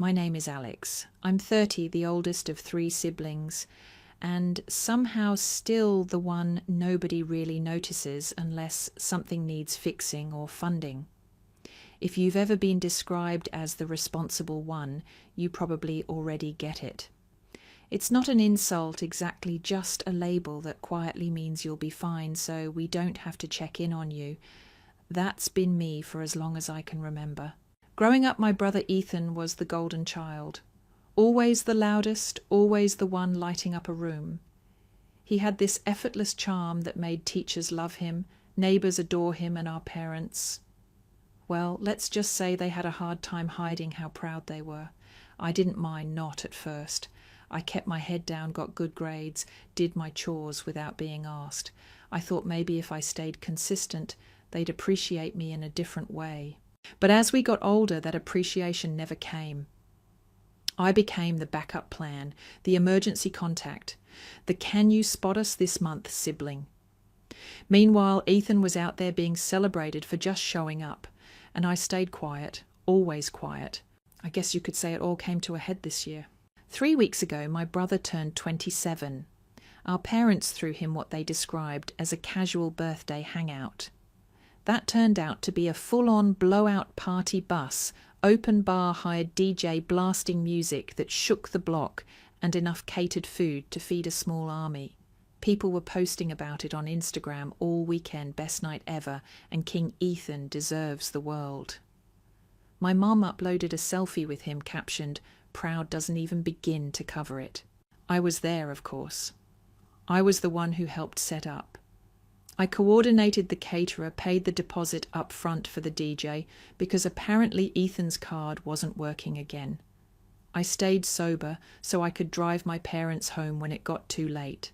My name is Alex. I'm 30, the oldest of 3 siblings, and somehow still the one nobody really notices unless something needs fixing or funding. If you've ever been described as the responsible one, you probably already get it. It's not an insult, exactly, just a label that quietly means you'll be fine, so we don't have to check in on you. That's been me for as long as I can remember. Growing up, my brother Ethan was the golden child. Always the loudest, always the one lighting up a room. He had this effortless charm that made teachers love him, neighbours adore him, and our parents, well, let's just say they had a hard time hiding how proud they were. I didn't mind not at first. I kept my head down, got good grades, did my chores without being asked. I thought maybe if I stayed consistent, they'd appreciate me in a different way. But as we got older, that appreciation never came. I became the backup plan, the emergency contact, the can you spot us this month sibling. Meanwhile, Ethan was out there being celebrated for just showing up, and I stayed quiet, always quiet. I guess you could say it all came to a head this year. 3 weeks ago, my brother turned 27. Our parents threw him what they described as a casual birthday hangout. That turned out to be a full-on blowout party bus, open bar hired DJ blasting music that shook the block, and enough catered food to feed a small army. People were posting about it on Instagram all weekend, best night ever, and King Ethan deserves the world. My mum uploaded a selfie with him captioned, "Proud doesn't even begin to cover it." I was there, of course. I was the one who helped set up. I coordinated the caterer, paid the deposit up front for the DJ, because apparently Ethan's card wasn't working again. I stayed sober so I could drive my parents home when it got too late.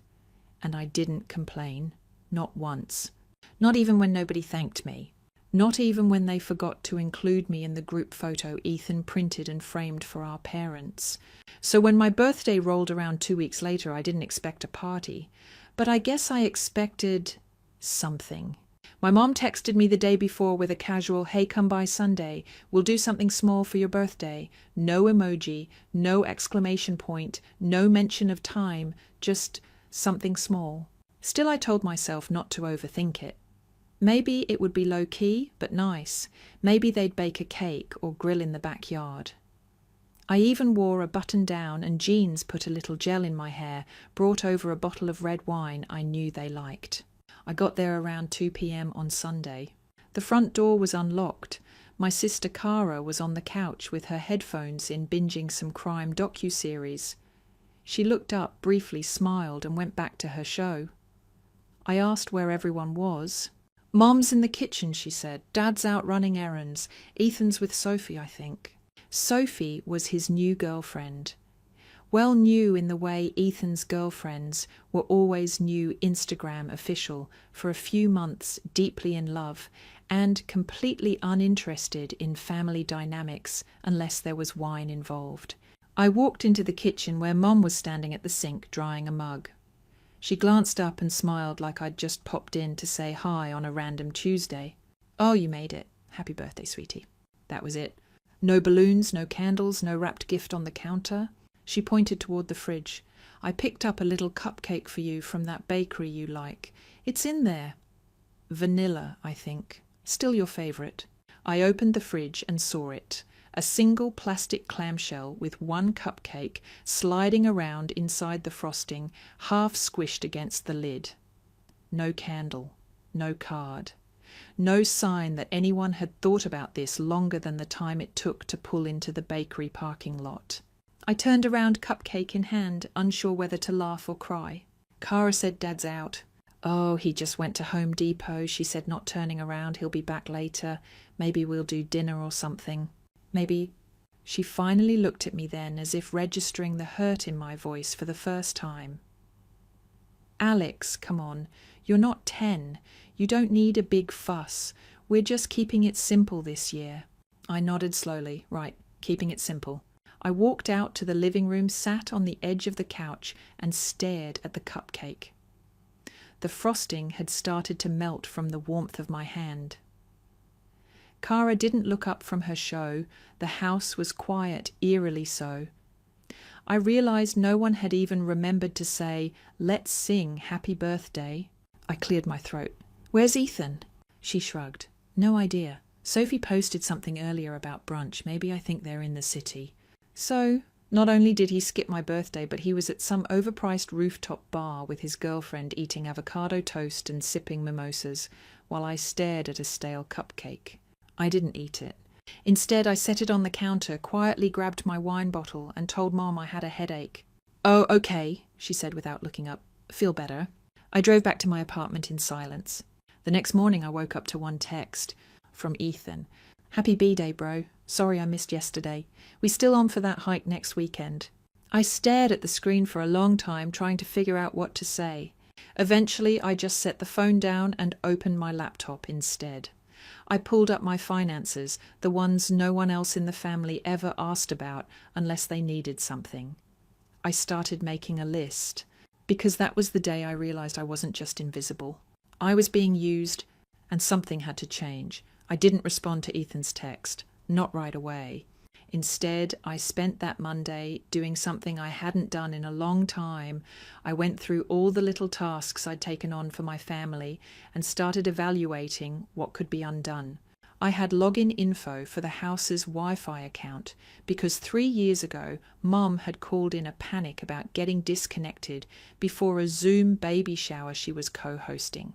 And I didn't complain, not once. Not even when nobody thanked me. Not even when they forgot to include me in the group photo Ethan printed and framed for our parents. So when my birthday rolled around 2 weeks later, I didn't expect a party. But I guess I expected something. My mom texted me the day before with a casual, "Hey, come by Sunday. We'll do something small for your birthday." No emoji, no exclamation point, no mention of time, just something small. Still, I told myself not to overthink it. Maybe it would be low-key, but nice. Maybe they'd bake a cake or grill in the backyard. I even wore a button-down and jeans, put a little gel in my hair, brought over a bottle of red wine I knew they liked. I got there around 2 p.m. on Sunday. The front door was unlocked. My sister Cara was on the couch with her headphones in, binging some crime docuseries. She looked up, briefly smiled, and went back to her show. I asked where everyone was. "Mom's in the kitchen," she said. "Dad's out running errands. Ethan's with Sophie, I think." Sophie was his new girlfriend. Well new in the way Ethan's girlfriends were always new Instagram official, for a few months deeply in love, and completely uninterested in family dynamics unless there was wine involved. I walked into the kitchen where Mom was standing at the sink drying a mug. She glanced up and smiled like I'd just popped in to say hi on a random Tuesday. "Oh, you made it. Happy birthday, sweetie." That was it. No balloons, no candles, no wrapped gift on the counter. She pointed toward the fridge. "I picked up a little cupcake for you from that bakery you like. It's in there. Vanilla, I think. Still your favourite." I opened the fridge and saw it. A single plastic clamshell with one cupcake sliding around inside the frosting, half squished against the lid. No candle. No card. No sign that anyone had thought about this longer than the time it took to pull into the bakery parking lot. I turned around, cupcake in hand, unsure whether to laugh or cry. Cara said, "Dad's out." "Oh, he just went to Home Depot," she said, not turning around. "He'll be back later. Maybe we'll do dinner or something. Maybe..." She finally looked at me then, as if registering the hurt in my voice for the first time. "Alex, come on. You're not 10. You don't need a big fuss. We're just keeping it simple this year." I nodded slowly. Right, keeping it simple. I walked out to the living room, sat on the edge of the couch, and stared at the cupcake. The frosting had started to melt from the warmth of my hand. Cara didn't look up from her show. The house was quiet, eerily so. I realized no one had even remembered to say, "Let's sing Happy Birthday." I cleared my throat. "Where's Ethan?" She shrugged. "No idea. Sophie posted something earlier about brunch. Maybe I think they're in the city." So, not only did he skip my birthday, but he was at some overpriced rooftop bar with his girlfriend eating avocado toast and sipping mimosas, while I stared at a stale cupcake. I didn't eat it. Instead, I set it on the counter, quietly grabbed my wine bottle, and told Mom I had a headache. "Oh, okay," she said without looking up. "Feel better." I drove back to my apartment in silence. The next morning I woke up to one text from Ethan. "Happy B-Day, bro. Sorry I missed yesterday. We still on for that hike next weekend?" I stared at the screen for a long time, trying to figure out what to say. Eventually, I just set the phone down and opened my laptop instead. I pulled up my finances, the ones no one else in the family ever asked about unless they needed something. I started making a list, because that was the day I realized I wasn't just invisible. I was being used, and something had to change. I didn't respond to Ethan's text, not right away. Instead, I spent that Monday doing something I hadn't done in a long time. I went through all the little tasks I'd taken on for my family and started evaluating what could be undone. I had login info for the house's Wi-Fi account because 3 years ago, Mum had called in a panic about getting disconnected before a Zoom baby shower she was co-hosting.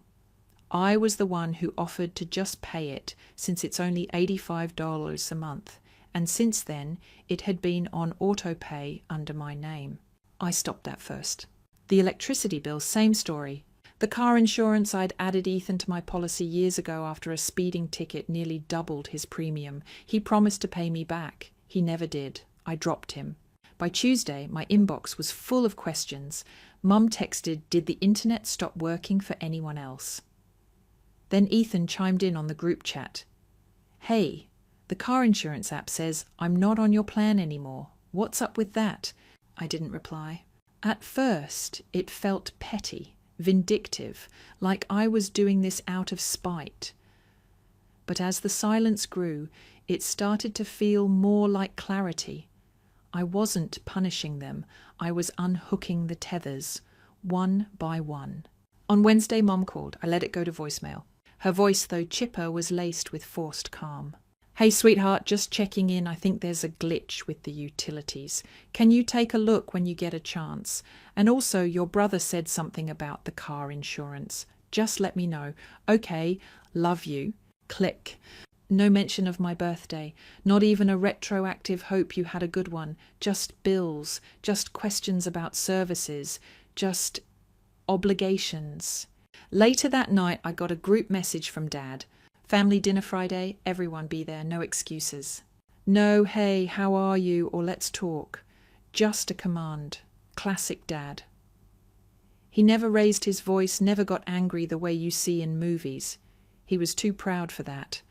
I was the one who offered to just pay it since it's only $85 a month. And since then, it had been on autopay under my name. I stopped that first. The electricity bill, same story. The car insurance, I'd added Ethan to my policy years ago after a speeding ticket nearly doubled his premium. He promised to pay me back. He never did. I dropped him. By Tuesday, my inbox was full of questions. Mum texted, "Did the internet stop working for anyone else?" Then Ethan chimed in on the group chat. "Hey, the car insurance app says I'm not on your plan anymore. What's up with that?" I didn't reply. At first, it felt petty, vindictive, like I was doing this out of spite. But as the silence grew, it started to feel more like clarity. I wasn't punishing them. I was unhooking the tethers, one by one. On Wednesday, Mom called. I let it go to voicemail. Her voice, though chipper, was laced with forced calm. "Hey, sweetheart, just checking in. I think there's a glitch with the utilities. Can you take a look when you get a chance? And also, your brother said something about the car insurance. Just let me know. Okay, love you." Click. No mention of my birthday. Not even a retroactive hope you had a good one. Just bills. Just questions about services. Just obligations. Later that night, I got a group message from Dad. "Family dinner Friday, everyone be there, no excuses." No, "Hey, how are you?" or "Let's talk." Just a command. Classic Dad. He never raised his voice, never got angry the way you see in movies. He was too proud for that.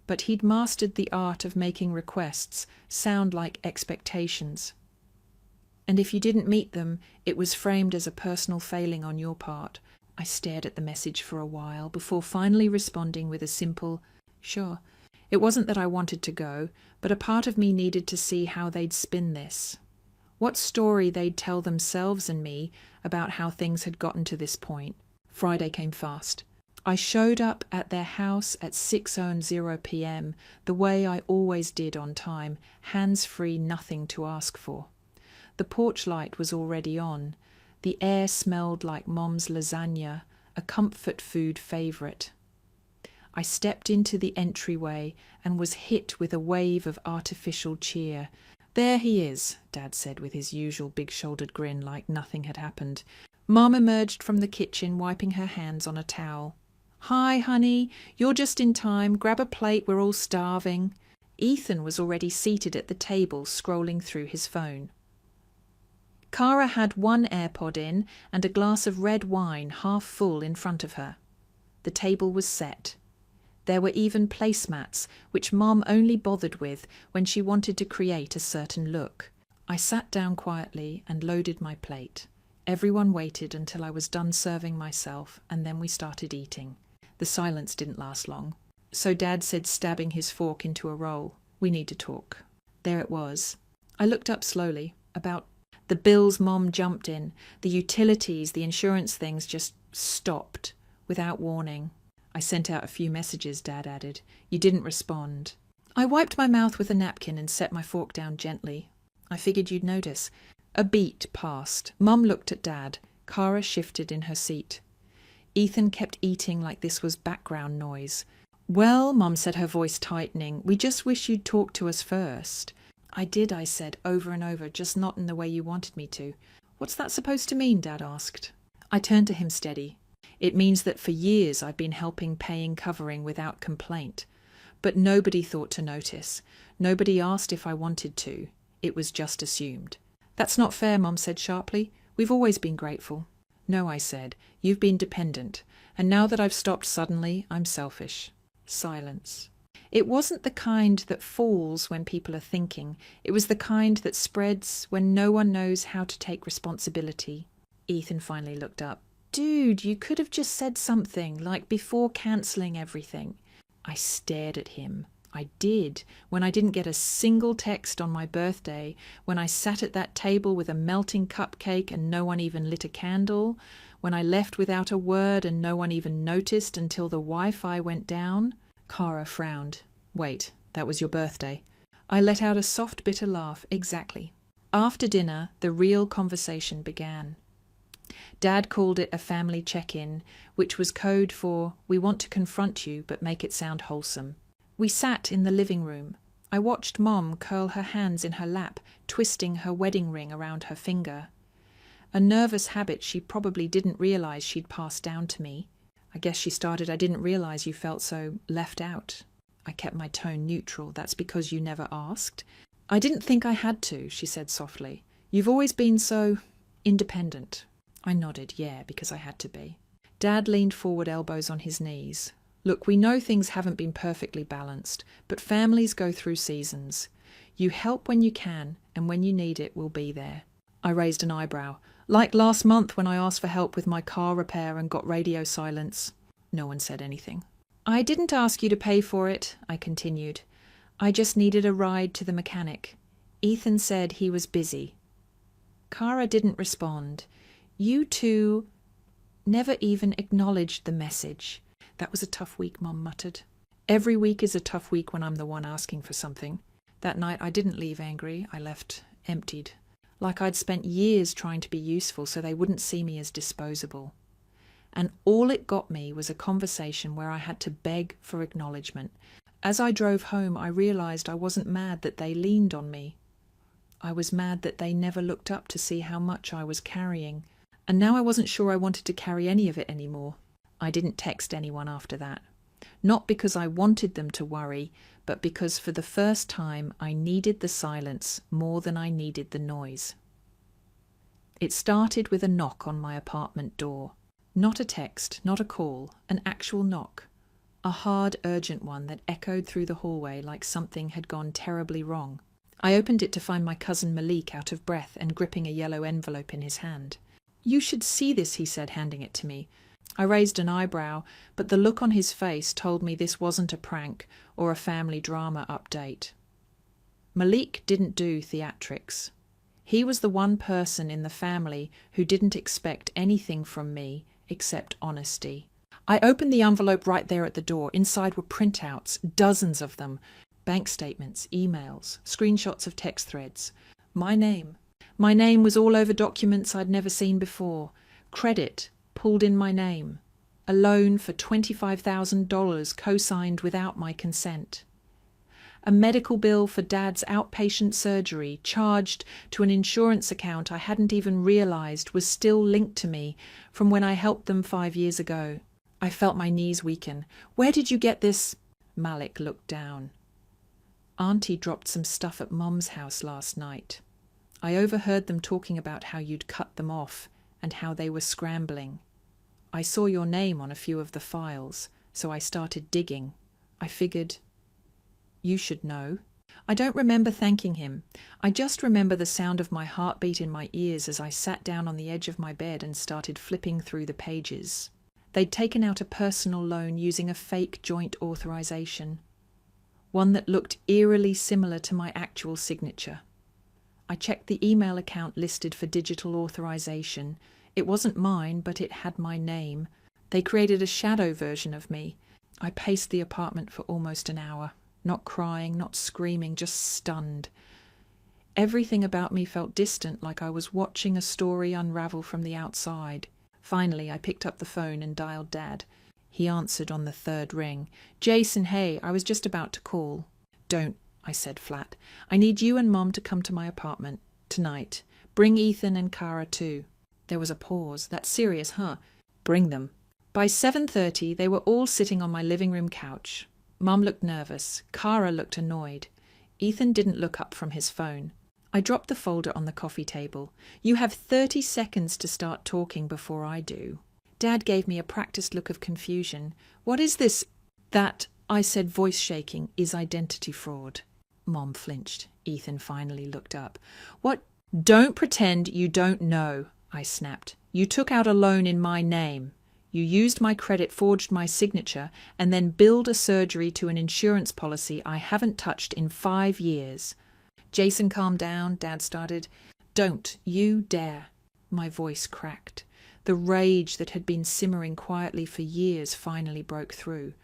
But he'd mastered the art of making requests sound like expectations. And if you didn't meet them, it was framed as a personal failing on your part. I stared at the message for a while before finally responding with a simple, "Sure." It wasn't that I wanted to go, but a part of me needed to see how they'd spin this. What story they'd tell themselves and me about how things had gotten to this point. Friday came fast. I showed up at their house at 6:00 p.m, the way I always did on time, hands-free, nothing to ask for. The porch light was already on. The air smelled like Mom's lasagna, a comfort food favourite. I stepped into the entryway and was hit with a wave of artificial cheer. "There he is," Dad said with his usual big-shouldered grin like nothing had happened. Mom emerged from the kitchen, wiping her hands on a towel. "Hi, honey. You're just in time. Grab a plate. We're all starving." Ethan was already seated at the table, scrolling through his phone. Cara had one AirPod in and a glass of red wine half full in front of her. The table was set. There were even placemats, which Mom only bothered with when she wanted to create a certain look. I sat down quietly and loaded my plate. Everyone waited until I was done serving myself, and then we started eating. The silence didn't last long. So Dad said, stabbing his fork into a roll, "We need to talk." There it was. I looked up slowly. About the bills Mom jumped in, the utilities, the insurance things just stopped without warning. "I sent out a few messages," Dad added. "You didn't respond." I wiped my mouth with a napkin and set my fork down gently. "I figured you'd notice." A beat passed. Mum looked at Dad. Cara shifted in her seat. Ethan kept eating like this was background noise. "Well," Mum said, her voice tightening, "we just wish you'd talk to us first." "I did," I said, over and over, "just not in the way you wanted me to." "What's that supposed to mean?" Dad asked. I turned to him steady. "It means that for years I've been helping, paying, covering without complaint. But nobody thought to notice. Nobody asked if I wanted to. It was just assumed." "That's not fair," Mum said sharply. "We've always been grateful." "No," I said. "You've been dependent. And now that I've stopped suddenly, I'm selfish." Silence. It wasn't the kind that falls when people are thinking. It was the kind that spreads when no one knows how to take responsibility. Ethan finally looked up. "Dude, you could have just said something, like before cancelling everything." I stared at him. I did, when I didn't get a single text on my birthday, when I sat at that table with a melting cupcake and no one even lit a candle, when I left without a word and no one even noticed until the Wi-Fi went down. Cara frowned. "Wait, that was your birthday?" I let out a soft, bitter laugh. "Exactly." After dinner, the real conversation began. Dad called it a family check-in, which was code for, "We want to confront you, but make it sound wholesome." We sat in the living room. I watched Mom curl her hands in her lap, twisting her wedding ring around her finger. A nervous habit she probably didn't realize she'd passed down to me. I guess she started, "I didn't realize you felt so left out." I kept my tone neutral. "That's because you never asked." "I didn't think I had to," she said softly. "You've always been so independent." I nodded, yeah, because I had to be. Dad leaned forward, elbows on his knees. "Look, we know things haven't been perfectly balanced, but families go through seasons. You help when you can, and when you need it, we'll be there." I raised an eyebrow. "Like last month when I asked for help with my car repair and got radio silence." No one said anything. "I didn't ask you to pay for it," I continued. "I just needed a ride to the mechanic. Ethan said he was busy." Cara didn't respond. "You two never even acknowledged the message." "That was a tough week," Mum muttered. "Every week is a tough week when I'm the one asking for something." That night I didn't leave angry. I left emptied. Like I'd spent years trying to be useful so they wouldn't see me as disposable. And all it got me was a conversation where I had to beg for acknowledgement. As I drove home, I realized I wasn't mad that they leaned on me. I was mad that they never looked up to see how much I was carrying. And now I wasn't sure I wanted to carry any of it anymore. I didn't text anyone after that. Not because I wanted them to worry, but because for the first time I needed the silence more than I needed the noise. It started with a knock on my apartment door. Not a text, not a call, an actual knock. A hard, urgent one that echoed through the hallway like something had gone terribly wrong. I opened it to find my cousin Malik out of breath and gripping a yellow envelope in his hand. "You should see this," he said, handing it to me. I raised an eyebrow, but the look on his face told me this wasn't a prank or a family drama update. Malik didn't do theatrics. He was the one person in the family who didn't expect anything from me except honesty. I opened the envelope right there at the door. Inside were printouts, dozens of them, bank statements, emails, screenshots of text threads. My name. My name was all over documents I'd never seen before. Credit pulled in my name. A loan for $25,000 co-signed without my consent. A medical bill for Dad's outpatient surgery charged to an insurance account I hadn't even realized was still linked to me from when I helped them 5 years ago. I felt my knees weaken. "Where did you get this?" Malik looked down. "Auntie dropped some stuff at Mom's house last night. I overheard them talking about how you'd cut them off and how they were scrambling. I saw your name on a few of the files, so I started digging. I figured you should know." I don't remember thanking him. I just remember the sound of my heartbeat in my ears as I sat down on the edge of my bed and started flipping through the pages. They'd taken out a personal loan using a fake joint authorization, one that looked eerily similar to my actual signature. I checked the email account listed for digital authorization. It wasn't mine, but it had my name. They created a shadow version of me. I paced the apartment for almost an hour, not crying, not screaming, just stunned. Everything about me felt distant, like I was watching a story unravel from the outside. Finally, I picked up the phone and dialed Dad. He answered on the third ring. "Jason, hey, I was just about to call." "Don't," I said flat. "I need you and Mom to come to my apartment. Tonight. Bring Ethan and Kara too." There was a pause. "That's serious, huh?" "Bring them." By 7:30, they were all sitting on my living room couch. Mum looked nervous. Kara looked annoyed. Ethan didn't look up from his phone. I dropped the folder on the coffee table. "You have 30 seconds to start talking before I do." Dad gave me a practiced look of confusion. "What is this?" "That," I said, voice shaking, "is identity fraud." Mom flinched. Ethan finally looked up. "What?" "Don't pretend you don't know," I snapped. "You took out a loan in my name. You used my credit, forged my signature, and then billed a surgery to an insurance policy I haven't touched in 5 years. "Jason, calm down," Dad started. "Don't you dare." My voice cracked. The rage that had been simmering quietly for years finally broke through.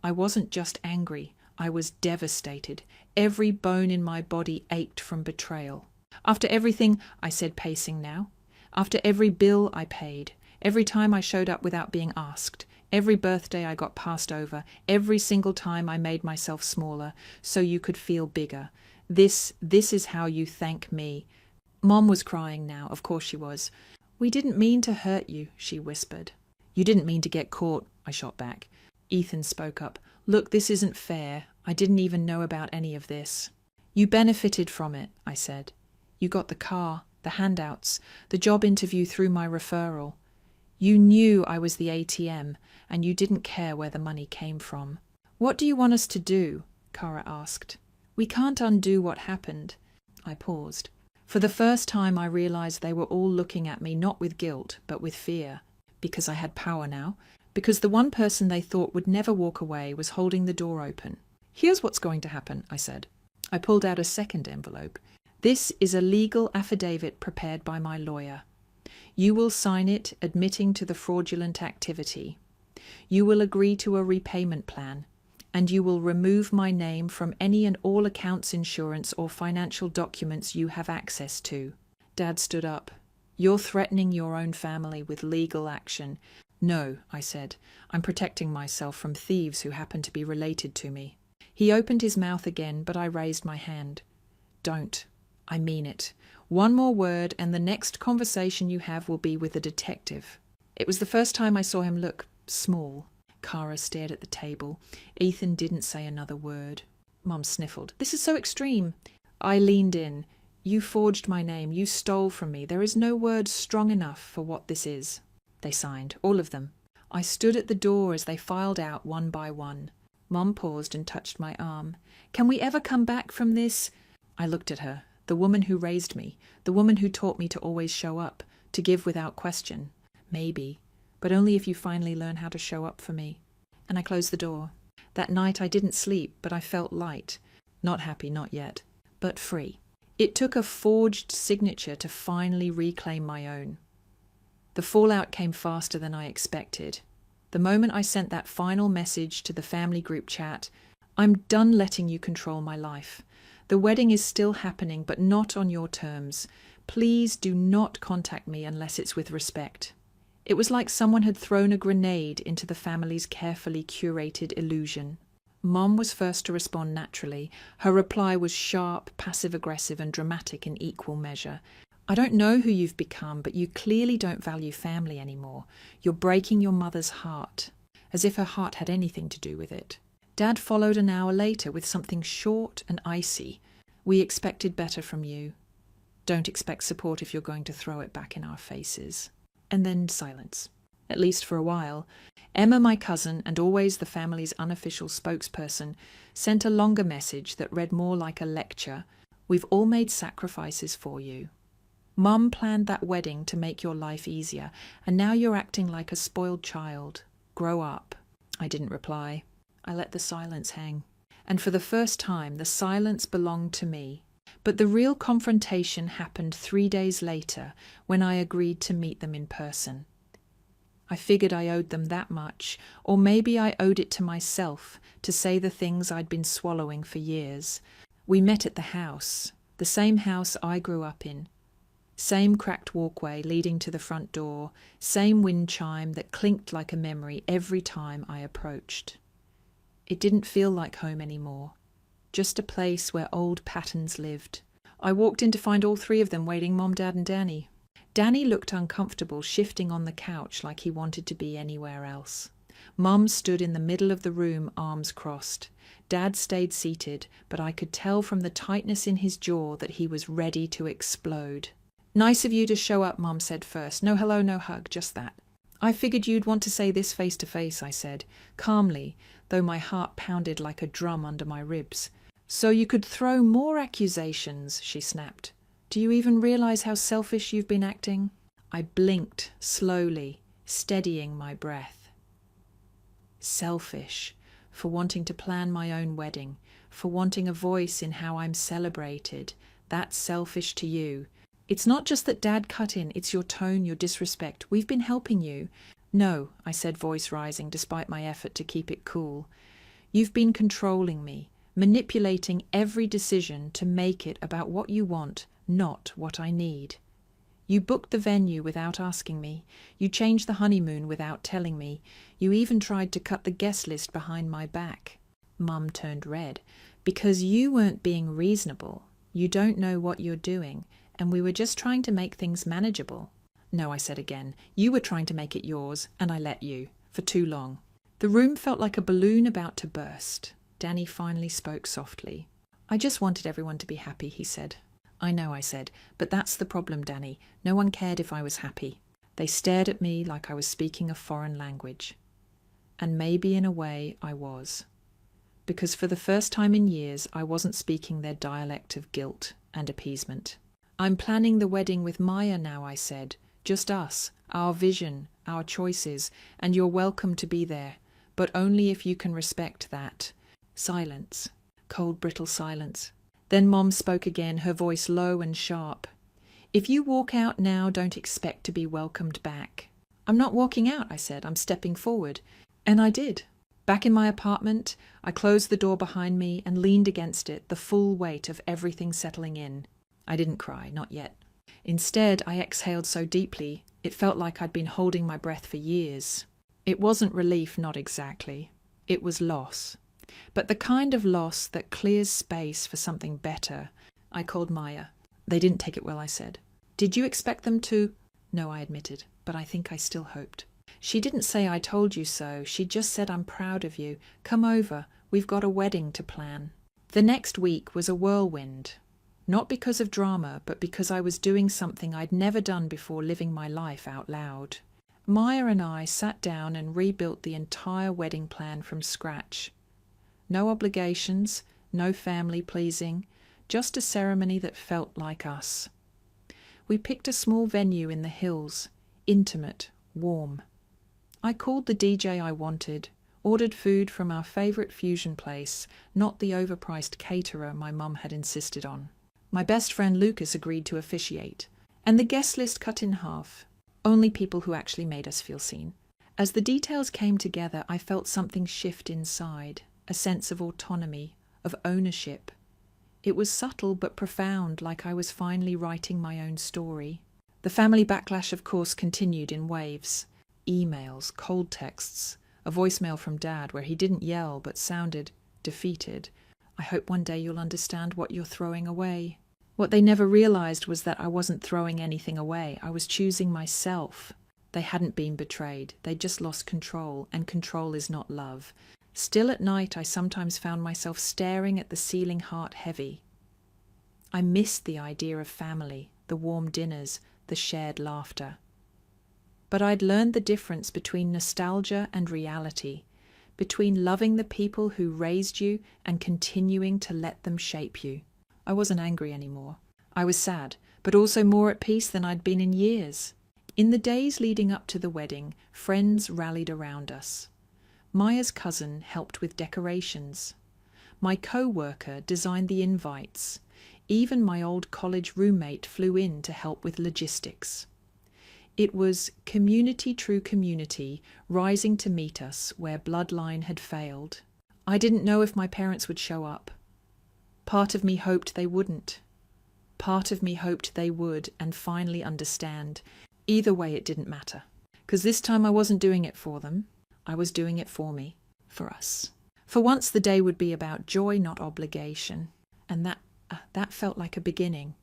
I wasn't just angry. I was devastated. Every bone in my body ached from betrayal. "After everything," I said, pacing now. "After every bill I paid. Every time I showed up without being asked. Every birthday I got passed over. Every single time I made myself smaller so you could feel bigger. This is how you thank me." Mom was crying now. Of course she was. "We didn't mean to hurt you," she whispered. "You didn't mean to get caught," I shot back. Ethan spoke up. "Look, this isn't fair. I didn't even know about any of this." "You benefited from it," I said. "You got the car, the handouts, the job interview through my referral. You knew I was the ATM, and you didn't care where the money came from." "What do you want us to do?" Kara asked. "We can't undo what happened." I paused. For the first time I realized they were all looking at me not with guilt, but with fear. Because I had power now. Because the one person they thought would never walk away was holding the door open. "Here's what's going to happen," I said. I pulled out a second envelope. "This is a legal affidavit prepared by my lawyer. You will sign it admitting to the fraudulent activity. You will agree to a repayment plan, and you will remove my name from any and all accounts, insurance, or financial documents you have access to." Dad stood up. "You're threatening your own family with legal action." "No," I said. "I'm protecting myself from thieves who happen to be related to me." He opened his mouth again, but I raised my hand. "Don't. I mean it. One more word, and the next conversation you have will be with a detective." It was the first time I saw him look small. Kara stared at the table. Ethan didn't say another word. Mum sniffled. "This is so extreme." I leaned in. "You forged my name. You stole from me. There is no word strong enough for what this is." They signed, all of them. I stood at the door as they filed out one by one. Mum paused and touched my arm. "Can we ever come back from this?" I looked at her. The woman who raised me. The woman who taught me to always show up. To give without question. Maybe. But only if you finally learn how to show up for me. And I closed the door. That night I didn't sleep, but I felt light. Not happy, not yet. But free. It took a forged signature to finally reclaim my own. The fallout came faster than I expected. The moment I sent that final message to the family group chat, "I'm done letting you control my life. The wedding is still happening, but not on your terms. Please do not contact me unless it's with respect." It was like someone had thrown a grenade into the family's carefully curated illusion. Mom was first to respond naturally. Her reply was sharp, passive-aggressive, and dramatic in equal measure. "I don't know who you've become, but you clearly don't value family anymore. You're breaking your mother's heart." As if her heart had anything to do with it. Dad followed an hour later with something short and icy. "We expected better from you. Don't expect support if you're going to throw it back in our faces." And then silence. At least for a while. Emma, my cousin, and always the family's unofficial spokesperson, sent a longer message that read more like a lecture. "We've all made sacrifices for you. Mum planned that wedding to make your life easier, and now you're acting like a spoiled child. Grow up." I didn't reply. I let the silence hang. And for the first time, the silence belonged to me. But the real confrontation happened 3 days later when I agreed to meet them in person. I figured I owed them that much, or maybe I owed it to myself to say the things I'd been swallowing for years. We met at the house, the same house I grew up in. Same cracked walkway leading to the front door, same wind chime that clinked like a memory every time I approached. It didn't feel like home anymore, just a place where old patterns lived. I walked in to find all three of them waiting, Mom, Dad and Danny. Danny looked uncomfortable, shifting on the couch like he wanted to be anywhere else. Mum stood in the middle of the room, arms crossed. Dad stayed seated, but I could tell from the tightness in his jaw that he was ready to explode. "Nice of you to show up," Mum said first. "No hello, no hug, just that." "I figured you'd want to say this face to face," I said, calmly, though my heart pounded like a drum under my ribs. "So you could throw more accusations," she snapped. "Do you even realize how selfish you've been acting?" I blinked slowly, steadying my breath. Selfish, for wanting to plan my own wedding, for wanting a voice in how I'm celebrated. That's selfish to you. It's not just that Dad cut in, it's your tone, your disrespect. We've been helping you. "No," I said, voice rising despite my effort to keep it cool. "You've been controlling me, manipulating every decision to make it about what you want, not what I need. You booked the venue without asking me. You changed the honeymoon without telling me. You even tried to cut the guest list behind my back." Mum turned red. "Because you weren't being reasonable. You don't know what you're doing, and we were just trying to make things manageable." "No," I said again. "You were trying to make it yours, and I let you. For too long." The room felt like a balloon about to burst. Danny finally spoke softly. "I just wanted everyone to be happy," he said. "I know," I said, "but that's the problem, Danny. No one cared if I was happy." They stared at me like I was speaking a foreign language. And maybe in a way I was. Because for the first time in years, I wasn't speaking their dialect of guilt and appeasement. "I'm planning the wedding with Maya now," I said. "Just us, our vision, our choices, and you're welcome to be there, but only if you can respect that." Silence. Cold, brittle silence. Then Mom spoke again, her voice low and sharp. "If you walk out now, don't expect to be welcomed back." "I'm not walking out," I said. "I'm stepping forward." And I did. Back in my apartment, I closed the door behind me and leaned against it, the full weight of everything settling in. I didn't cry, not yet. Instead, I exhaled so deeply, it felt like I'd been holding my breath for years. It wasn't relief, not exactly. It was loss. But the kind of loss that clears space for something better. I called Maya. "They didn't take it well," I said. "Did you expect them to?" "No," I admitted, but I think I still hoped. "She didn't say I told you so. She just said I'm proud of you. Come over. We've got a wedding to plan." The next week was a whirlwind. Not because of drama, but because I was doing something I'd never done before, living my life out loud. Maya and I sat down and rebuilt the entire wedding plan from scratch. No obligations, no family pleasing, just a ceremony that felt like us. We picked a small venue in the hills, intimate, warm. I called the DJ I wanted, ordered food from our favourite fusion place, not the overpriced caterer my mum had insisted on. My best friend Lucas agreed to officiate, and the guest list cut in half. Only people who actually made us feel seen. As the details came together, I felt something shift inside, a sense of autonomy, of ownership. It was subtle but profound, like I was finally writing my own story. The family backlash, of course, continued in waves. Emails, cold texts, a voicemail from Dad where he didn't yell but sounded defeated. "I hope one day you'll understand what you're throwing away." What they never realized was that I wasn't throwing anything away. I was choosing myself. They hadn't been betrayed. They just lost control, and control is not love. Still at night, I sometimes found myself staring at the ceiling, heart heavy. I missed the idea of family, the warm dinners, the shared laughter. But I'd learned the difference between nostalgia and reality, between loving the people who raised you and continuing to let them shape you. I wasn't angry anymore. I was sad, but also more at peace than I'd been in years. In the days leading up to the wedding, friends rallied around us. Maya's cousin helped with decorations. My co-worker designed the invites. Even my old college roommate flew in to help with logistics. It was community true community rising to meet us where bloodline had failed. I didn't know if my parents would show up. Part of me hoped they wouldn't. Part of me hoped they would and finally understand. Either way, it didn't matter. Because this time I wasn't doing it for them. I was doing it for me, for us. For once the day would be about joy, not obligation. And that felt like a beginning.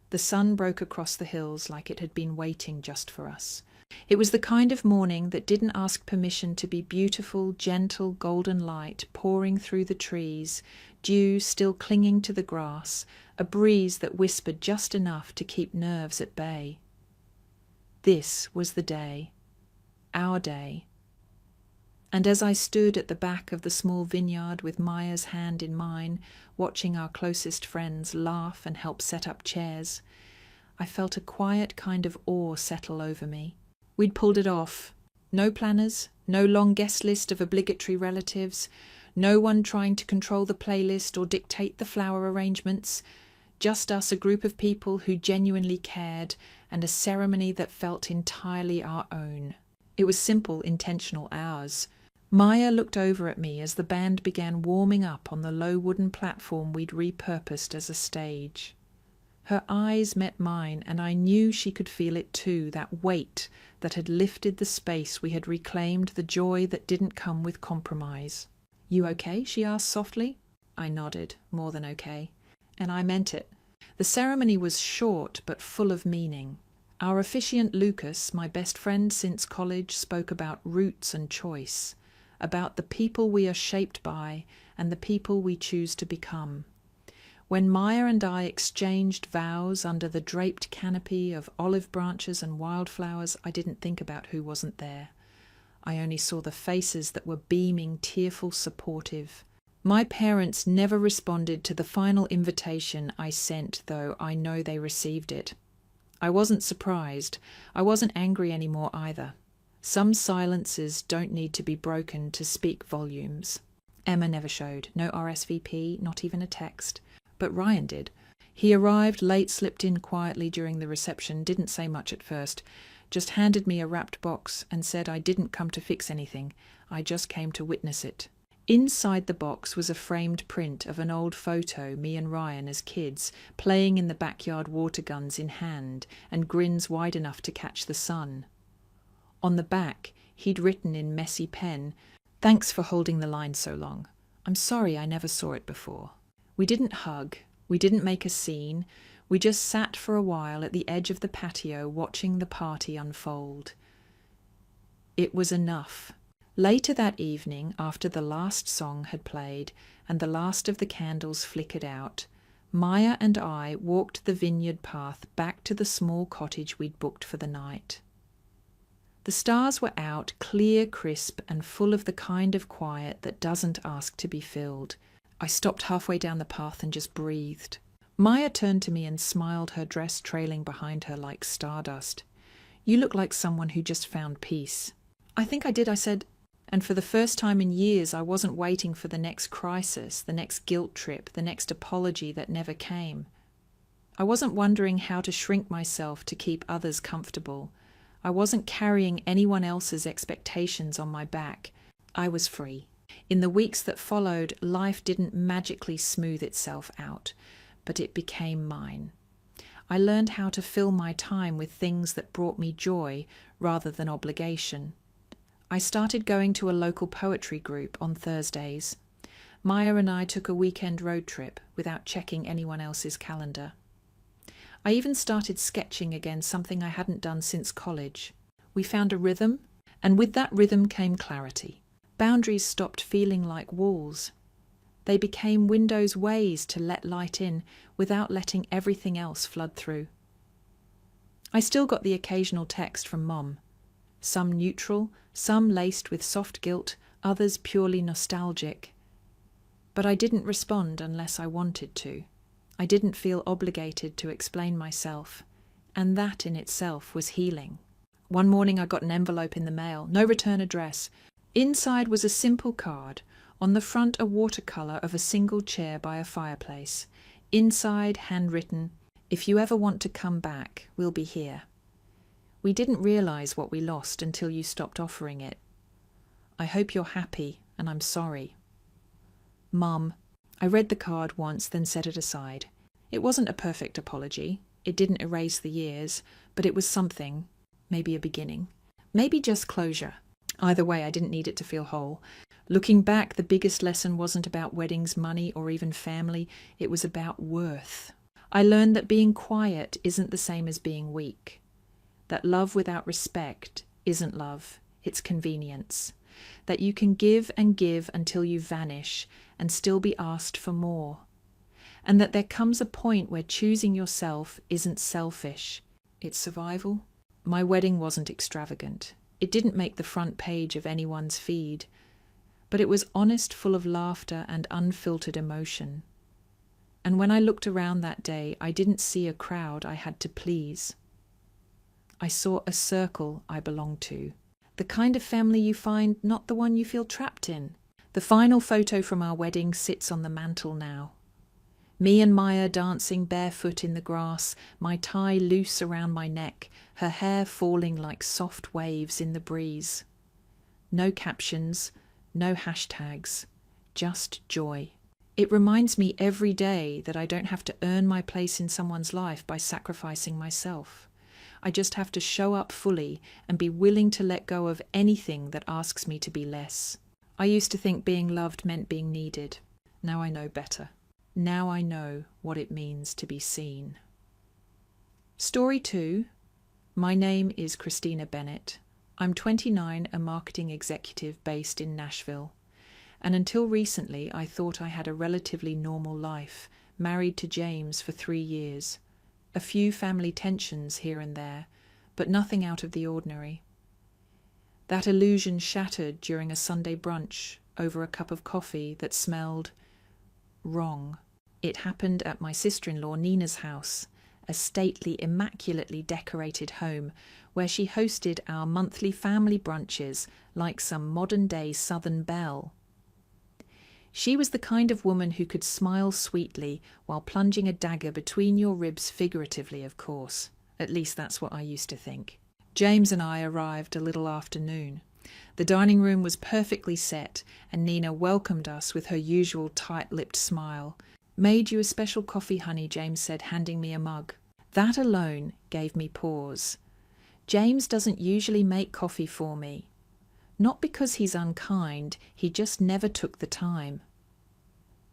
The sun broke across the hills like it had been waiting just for us. It was the kind of morning that didn't ask permission to be beautiful, gentle, golden light pouring through the trees, dew still clinging to the grass, a breeze that whispered just enough to keep nerves at bay. This was the day. Our day. And as I stood at the back of the small vineyard with Maya's hand in mine, watching our closest friends laugh and help set up chairs, I felt a quiet kind of awe settle over me. We'd pulled it off. No planners, no long guest list of obligatory relatives, no one trying to control the playlist or dictate the flower arrangements, just us, a group of people who genuinely cared, and a ceremony that felt entirely our own. It was simple, intentional, ours. Maya looked over at me as the band began warming up on the low wooden platform we'd repurposed as a stage. Her eyes met mine, and I knew she could feel it too, that weight that had lifted the space we had reclaimed, the joy that didn't come with compromise. "You okay?" she asked softly. I nodded, more than okay. And I meant it. The ceremony was short but full of meaning. Our officiant Lucas, my best friend since college, spoke about roots and choice, about the people we are shaped by and the people we choose to become. When Maya and I exchanged vows under the draped canopy of olive branches and wildflowers, I didn't think about who wasn't there. I only saw the faces that were beaming, tearful, supportive. My parents never responded to the final invitation I sent, though I know they received it. I wasn't surprised. I wasn't angry anymore either. Some silences don't need to be broken to speak volumes. Emma never showed. No RSVP, not even a text. But Ryan did. He arrived late, slipped in quietly during the reception, didn't say much at first, just handed me a wrapped box and said I didn't come to fix anything. I just came to witness it. Inside the box was a framed print of an old photo, me and Ryan as kids, playing in the backyard, water guns in hand, and grins wide enough to catch the sun. On the back, he'd written in messy pen, "Thanks for holding the line so long. I'm sorry I never saw it before." We didn't hug, we didn't make a scene, we just sat for a while at the edge of the patio watching the party unfold. It was enough. Later that evening, after the last song had played and the last of the candles flickered out, Maya and I walked the vineyard path back to the small cottage we'd booked for the night. The stars were out, clear, crisp, and full of the kind of quiet that doesn't ask to be filled. I stopped halfway down the path and just breathed. Maya turned to me and smiled, her dress trailing behind her like stardust. "You look like someone who just found peace." "I think I did," I said. And for the first time in years, I wasn't waiting for the next crisis, the next guilt trip, the next apology that never came. I wasn't wondering how to shrink myself to keep others comfortable. I wasn't carrying anyone else's expectations on my back. I was free. In the weeks that followed, life didn't magically smooth itself out, but it became mine. I learned how to fill my time with things that brought me joy rather than obligation. I started going to a local poetry group on Thursdays. Maya and I took a weekend road trip without checking anyone else's calendar. I even started sketching again, something I hadn't done since college. We found a rhythm, and with that rhythm came clarity. Boundaries stopped feeling like walls. They became windows, ways to let light in without letting everything else flood through. I still got the occasional text from Mom. Some neutral, some laced with soft guilt, others purely nostalgic. But I didn't respond unless I wanted to. I didn't feel obligated to explain myself, and that in itself was healing. One morning I got an envelope in the mail, no return address. Inside was a simple card, on the front a watercolour of a single chair by a fireplace. Inside, handwritten, "If you ever want to come back, we'll be here. We didn't realise what we lost until you stopped offering it. I hope you're happy, and I'm sorry. Mum." I read the card once, then set it aside. It wasn't a perfect apology. It didn't erase the years, but it was something, maybe a beginning. Maybe just closure. Either way, I didn't need it to feel whole. Looking back, the biggest lesson wasn't about weddings, money, or even family. It was about worth. I learned that being quiet isn't the same as being weak. That love without respect isn't love, it's convenience. That you can give and give until you vanish and still be asked for more. And that there comes a point where choosing yourself isn't selfish, it's survival. My wedding wasn't extravagant. It didn't make the front page of anyone's feed. But it was honest, full of laughter and unfiltered emotion. And when I looked around that day, I didn't see a crowd I had to please. I saw a circle I belonged to. The kind of family you find, not the one you feel trapped in. The final photo from our wedding sits on the mantel now. Me and Maya dancing barefoot in the grass, my tie loose around my neck, her hair falling like soft waves in the breeze. No captions, no hashtags, just joy. It reminds me every day that I don't have to earn my place in someone's life by sacrificing myself. I just have to show up fully and be willing to let go of anything that asks me to be less. I used to think being loved meant being needed. Now I know better. Now I know what it means to be seen. Story 2. My name is Christina Bennett. I'm 29, a marketing executive based in Nashville. And until recently, I thought I had a relatively normal life, married to James for 3 years. A few family tensions here and there, but nothing out of the ordinary. That illusion shattered during a Sunday brunch over a cup of coffee that smelled wrong. It happened at my sister-in-law Nina's house, a stately, immaculately decorated home where she hosted our monthly family brunches like some modern-day Southern belle. She was the kind of woman who could smile sweetly while plunging a dagger between your ribs, figuratively, of course. At least that's what I used to think. James and I arrived a little after noon. The dining room was perfectly set, and Nina welcomed us with her usual tight-lipped smile. "Made you a special coffee, honey," James said, handing me a mug. That alone gave me pause. James doesn't usually make coffee for me. Not because he's unkind, he just never took the time.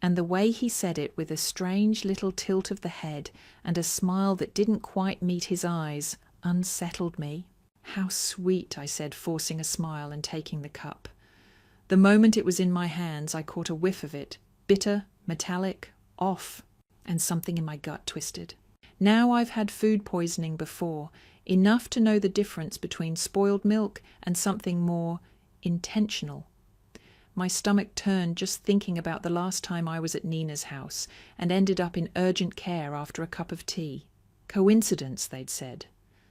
And the way he said it, with a strange little tilt of the head and a smile that didn't quite meet his eyes, unsettled me. "How sweet," I said, forcing a smile and taking the cup. The moment it was in my hands, I caught a whiff of it. Bitter, metallic, off, and something in my gut twisted. Now I've had food poisoning before, enough to know the difference between spoiled milk and something more intentional. My stomach turned just thinking about the last time I was at Nina's house and ended up in urgent care after a cup of tea. Coincidence, they'd said.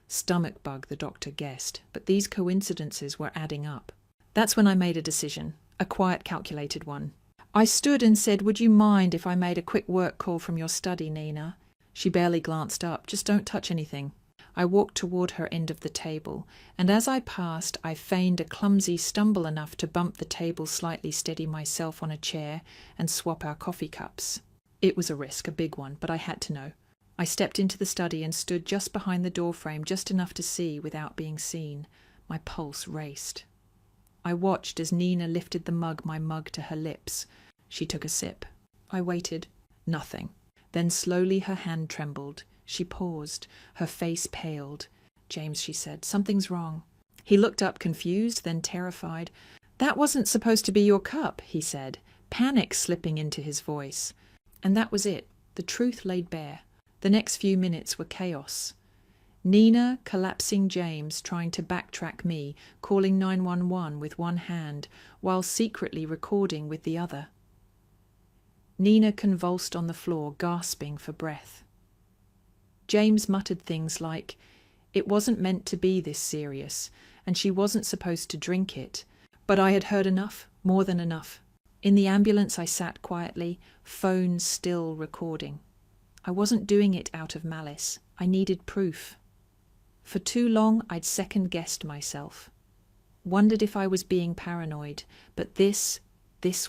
Stomach bug, the doctor guessed, but these coincidences were adding up. That's when I made a decision, a quiet, calculated one. I stood and said, "Would you mind if I made a quick work call from your study, Nina?" She barely glanced up. "Just don't touch anything." I walked toward her end of the table, and as I passed, I feigned a clumsy stumble enough to bump the table slightly, steady myself on a chair, and swap our coffee cups. It was a risk, a big one, but I had to know. I stepped into the study and stood just behind the doorframe, just enough to see without being seen. My pulse raced. I watched as Nina lifted my mug to her lips. She took a sip. I waited. Nothing. Then slowly her hand trembled. She paused. Her face paled. "James," she said, "something's wrong." He looked up, confused, then terrified. "That wasn't supposed to be your cup," he said, panic slipping into his voice. And that was it. The truth laid bare. The next few minutes were chaos. Nina collapsing James, trying to backtrack me, calling 911 with one hand, while secretly recording with the other. Nina convulsed on the floor, gasping for breath. James muttered things like, It wasn't meant to be this serious, and she wasn't supposed to drink it. But I had heard enough, more than enough. In the ambulance I sat quietly, phone still recording. I wasn't doing it out of malice. I needed proof. For too long I'd second-guessed myself. Wondered if I was being paranoid, but this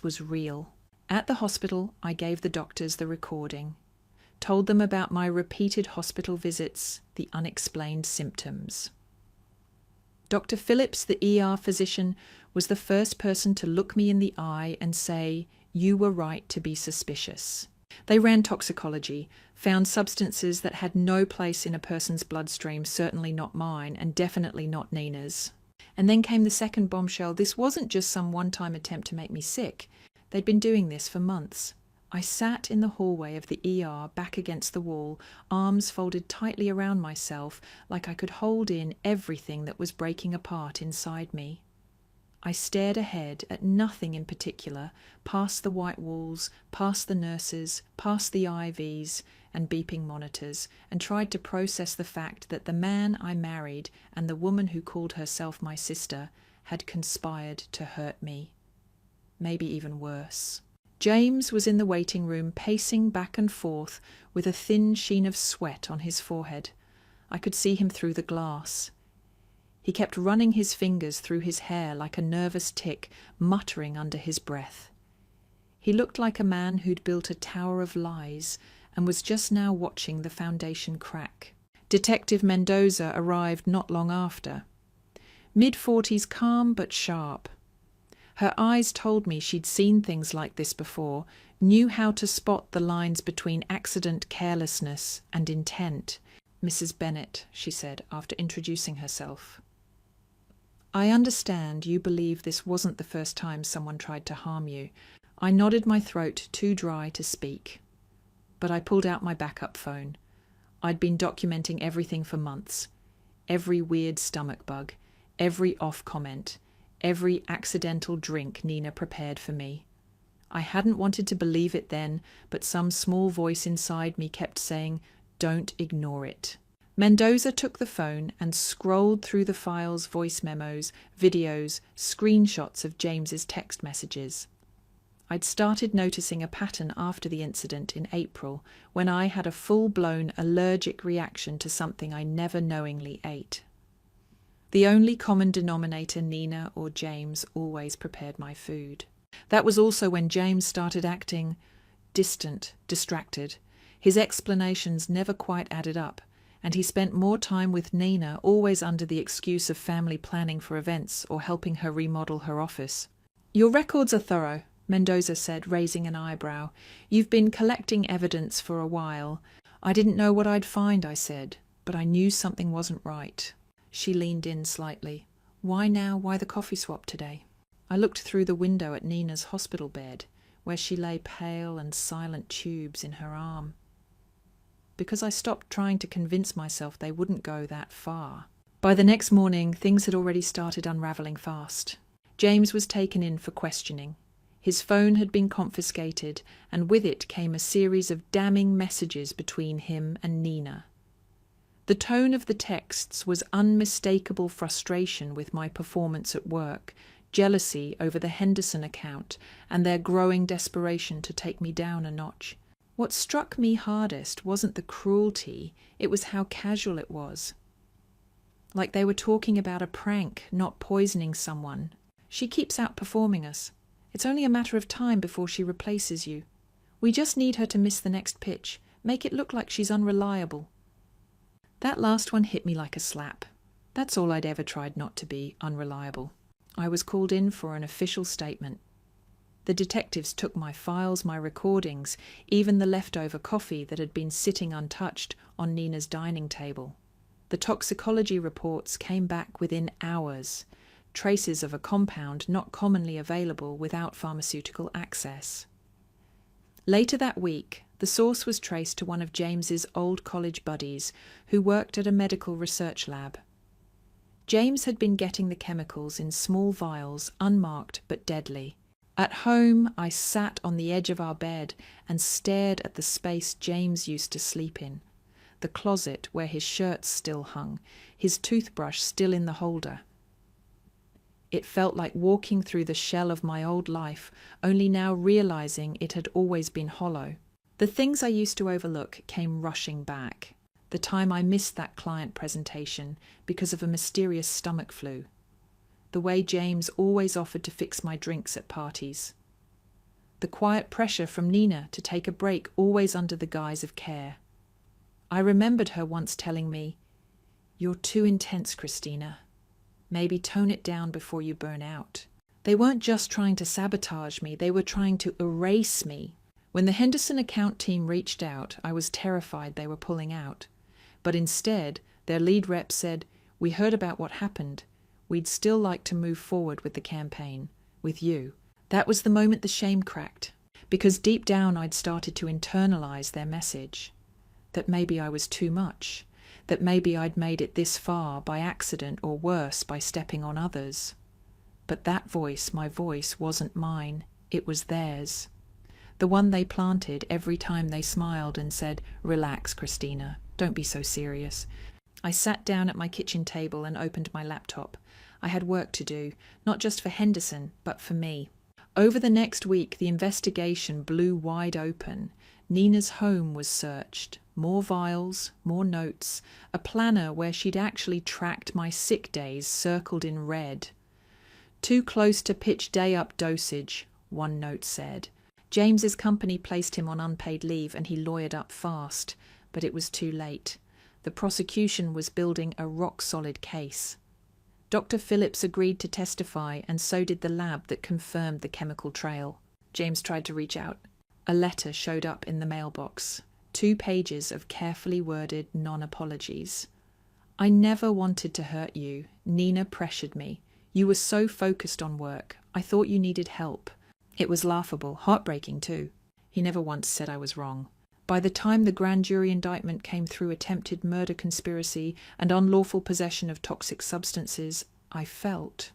was real. At the hospital, I gave the doctors the recording. Told them about my repeated hospital visits, the unexplained symptoms. Dr. Phillips, the ER physician, was the first person to look me in the eye and say, "You were right to be suspicious." They ran toxicology, found substances that had no place in a person's bloodstream, certainly not mine, and definitely not Nina's. And then came the second bombshell. This wasn't just some one-time attempt to make me sick. They'd been doing this for months. I sat in the hallway of the ER, back against the wall, arms folded tightly around myself, like I could hold in everything that was breaking apart inside me. I stared ahead at nothing in particular, past the white walls, past the nurses, past the IVs and beeping monitors, and tried to process the fact that the man I married and the woman who called herself my sister had conspired to hurt me. Maybe even worse. James was in the waiting room, pacing back and forth with a thin sheen of sweat on his forehead. I could see him through the glass. He kept running his fingers through his hair like a nervous tick, muttering under his breath. He looked like a man who'd built a tower of lies and was just now watching the foundation crack. Detective Mendoza arrived not long after. Mid-40s, calm but sharp. Her eyes told me she'd seen things like this before, knew how to spot the lines between accident, carelessness, and intent. "Mrs. Bennett," she said after introducing herself. "I understand you believe this wasn't the first time someone tried to harm you." I nodded, my throat too dry to speak. But I pulled out my backup phone. I'd been documenting everything for months. Every weird stomach bug, every off comment, every accidental drink Nina prepared for me. I hadn't wanted to believe it then, but some small voice inside me kept saying, "Don't ignore it." Mendoza took the phone and scrolled through the files, voice memos, videos, screenshots of James's text messages. I'd started noticing a pattern after the incident in April, when I had a full-blown allergic reaction to something I never knowingly ate. The only common denominator, Nina or James, always prepared my food. That was also when James started acting distant, distracted. His explanations never quite added up, and he spent more time with Nina, always under the excuse of family planning for events or helping her remodel her office. "Your records are thorough," Mendoza said, raising an eyebrow. "You've been collecting evidence for a while." "I didn't know what I'd find," I said, "but I knew something wasn't right." She leaned in slightly. "Why now? Why the coffee swap today?" I looked through the window at Nina's hospital bed, where she lay pale and silent, tubes in her arm. Because I stopped trying to convince myself they wouldn't go that far. By the next morning, things had already started unravelling fast. James was taken in for questioning. His phone had been confiscated, and with it came a series of damning messages between him and Nina. The tone of the texts was unmistakable frustration with my performance at work, jealousy over the Henderson account, and their growing desperation to take me down a notch. What struck me hardest wasn't the cruelty, it was how casual it was. Like they were talking about a prank, not poisoning someone. "She keeps outperforming us. It's only a matter of time before she replaces you. We just need her to miss the next pitch, make it look like she's unreliable." That last one hit me like a slap. That's all I'd ever tried not to be, unreliable. I was called in for an official statement. The detectives took my files, my recordings, even the leftover coffee that had been sitting untouched on Nina's dining table. The toxicology reports came back within hours, traces of a compound not commonly available without pharmaceutical access. Later that week, the source was traced to one of James's old college buddies who worked at a medical research lab. James had been getting the chemicals in small vials, unmarked but deadly. At home, I sat on the edge of our bed and stared at the space James used to sleep in. the closet where his shirts still hung, his toothbrush still in the holder. It felt like walking through the shell of my old life, only now realizing it had always been hollow. The things I used to overlook came rushing back. The time I missed that client presentation because of a mysterious stomach flu. The way James always offered to fix my drinks at parties. The quiet pressure from Nina to take a break always under the guise of care. I remembered her once telling me, "You're too intense, Christina. Maybe tone it down before you burn out." They weren't just trying to sabotage me, they were trying to erase me. When the Henderson account team reached out, I was terrified they were pulling out. But instead, their lead rep said, "We heard about what happened. We'd still like to move forward with the campaign, with you." That was the moment the shame cracked, because deep down I'd started to internalize their message. That maybe I was too much, that maybe I'd made it this far by accident or worse, by stepping on others. But that voice, my voice, wasn't mine, it was theirs. The one they planted every time they smiled and said, "Relax, Christina, don't be so serious." I sat down at my kitchen table and opened my laptop. I had work to do, not just for Henderson, but for me. Over the next week, the investigation blew wide open. Nina's home was searched. More vials, more notes, a planner where she'd actually tracked my sick days circled in red. "Too close to pitch day-up dosage," one note said. James's company placed him on unpaid leave and he lawyered up fast, but it was too late. The prosecution was building a rock-solid case. Dr. Phillips agreed to testify, and so did the lab that confirmed the chemical trail. James tried to reach out. A letter showed up in the mailbox. 2 pages of carefully worded non-apologies. "I never wanted to hurt you. Nina pressured me. You were so focused on work. I thought you needed help." It was laughable, heartbreaking too. He never once said I was wrong. By the time the grand jury indictment came through attempted murder conspiracy and unlawful possession of toxic substances, I felt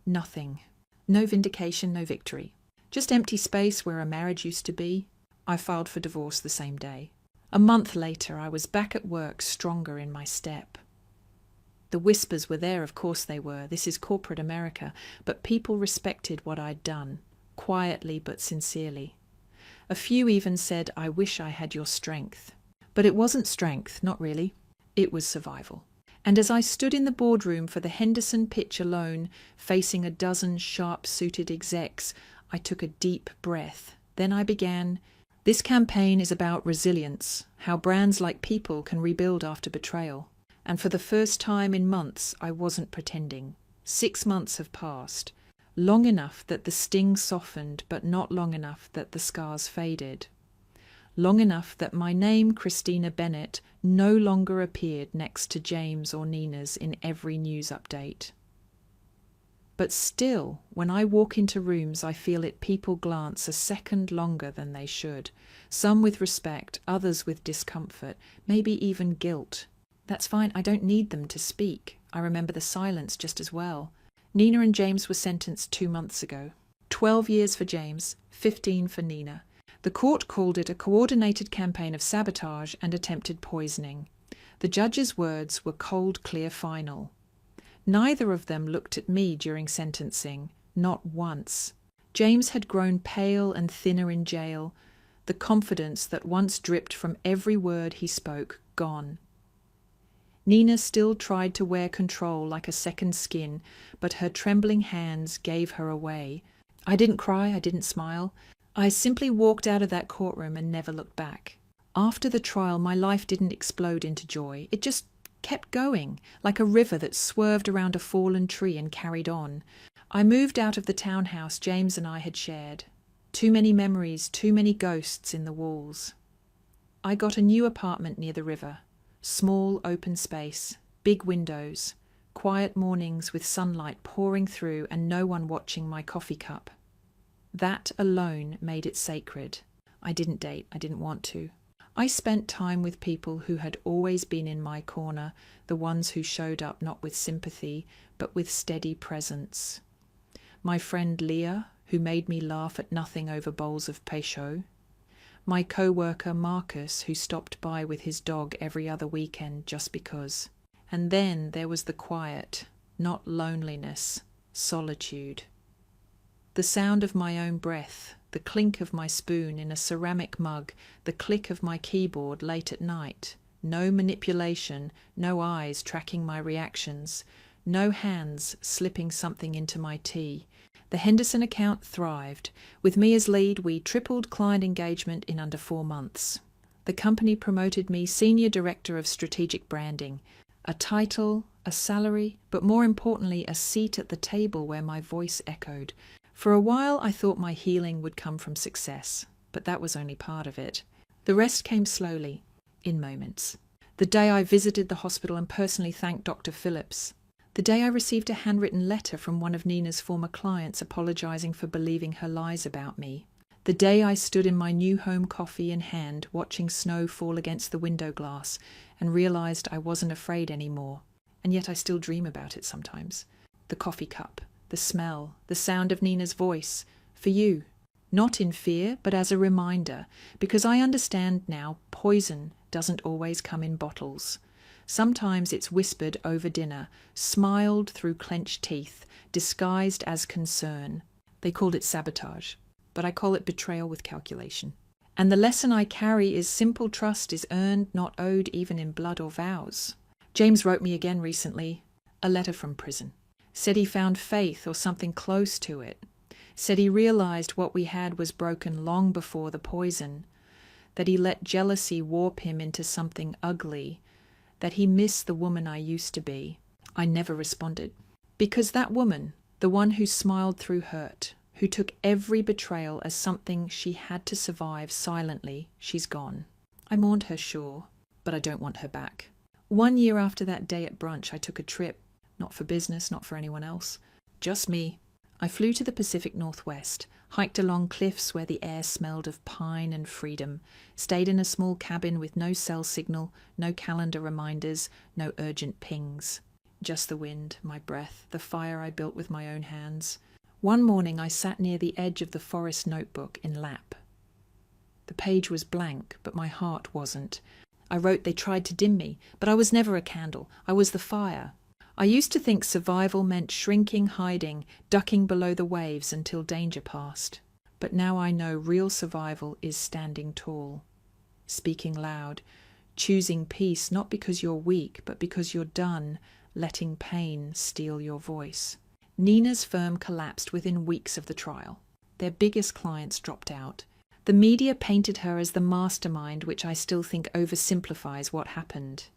nothing. No vindication, no victory. Just empty space where a marriage used to be. I filed for divorce the same day. A month later, I was back at work, stronger in my step. The whispers were there, of course they were. This is corporate America. But people respected what I'd done, quietly but sincerely. A few even said, "I wish I had your strength." But it wasn't strength, not really. It was survival. And as I stood in the boardroom for the Henderson pitch alone, facing a dozen sharp-suited execs, I took a deep breath. Then I began, "This campaign is about resilience, how brands like people can rebuild after betrayal." And for the first time in months, I wasn't pretending. 6 months have passed. Long enough that the sting softened, but not long enough that the scars faded. Long enough that my name, Christina Bennett, no longer appeared next to James or Nina's in every news update. But still, when I walk into rooms, I feel it people glance a second longer than they should. Some with respect, others with discomfort, maybe even guilt. That's fine, I don't need them to speak. I remember the silence just as well. Nina and James were sentenced 2 months ago. 12 years for James, 15 for Nina. The court called it a coordinated campaign of sabotage and attempted poisoning. The judge's words were cold, clear, final. Neither of them looked at me during sentencing, not once. James had grown pale and thinner in jail, the confidence that once dripped from every word he spoke gone. Nina still tried to wear control like a second skin, but her trembling hands gave her away. I didn't cry, I didn't smile. I simply walked out of that courtroom and never looked back. After the trial, my life didn't explode into joy. It just kept going, like a river that swerved around a fallen tree and carried on. I moved out of the townhouse James and I had shared. Too many memories, too many ghosts in the walls. I got a new apartment near the river. Small open space, big windows, quiet mornings with sunlight pouring through and no one watching my coffee cup. That alone made it sacred. I didn't date, I didn't want to. I spent time with people who had always been in my corner, the ones who showed up not with sympathy, but with steady presence. My friend Leah, who made me laugh at nothing over bowls of Peychaud. my co-worker Marcus, who stopped by with his dog every other weekend just because. And then there was the quiet, not loneliness, solitude. The sound of my own breath, the clink of my spoon in a ceramic mug, the click of my keyboard late at night. No manipulation, no eyes tracking my reactions, no hands slipping something into my tea. The Henderson account thrived. With me as lead, we tripled client engagement in under 4 months. The company promoted me Senior Director of Strategic Branding, a title, a salary, but more importantly, a seat at the table where my voice echoed. For a while, I thought my healing would come from success, but that was only part of it. The rest came slowly, in moments. The day I visited the hospital and personally thanked Dr. Phillips. The day I received a handwritten letter from one of Nina's former clients apologising for believing her lies about me. The day I stood in my new home, coffee in hand, watching snow fall against the window glass and realised I wasn't afraid anymore. And yet I still dream about it sometimes. The coffee cup, the smell, the sound of Nina's voice. For you. Not in fear, but as a reminder, because I understand now poison doesn't always come in bottles. Sometimes it's whispered over dinner, smiled through clenched teeth, disguised as concern. They called it sabotage, but I call it betrayal with calculation. And the lesson I carry is simple trust is earned, not owed, even in blood or vows. James wrote me again recently, a letter from prison. Said he found faith or something close to it. Said he realised what we had was broken long before the poison. That he let jealousy warp him into something ugly. That he missed the woman I used to be. I never responded. Because that woman, the one who smiled through hurt, who took every betrayal as something she had to survive silently, she's gone. I mourned her, sure, but I don't want her back. 1 year after that day at brunch, I took a trip. Not for business, not for anyone else. Just me. I flew to the Pacific Northwest, hiked along cliffs where the air smelled of pine and freedom, stayed in a small cabin with no cell signal, no calendar reminders, no urgent pings. Just the wind, my breath, the fire I built with my own hands. One morning I sat near the edge of the forest notebook in lap. The page was blank, but my heart wasn't. I wrote they tried to dim me, but I was never a candle. I was the fire. I used to think survival meant shrinking, hiding, ducking below the waves until danger passed. But now I know real survival is standing tall, speaking loud, choosing peace not because you're weak, but because you're done letting pain steal your voice. Nina's firm collapsed within weeks of the trial. Their biggest clients dropped out. The media painted her as the mastermind, which I still think oversimplifies what happened.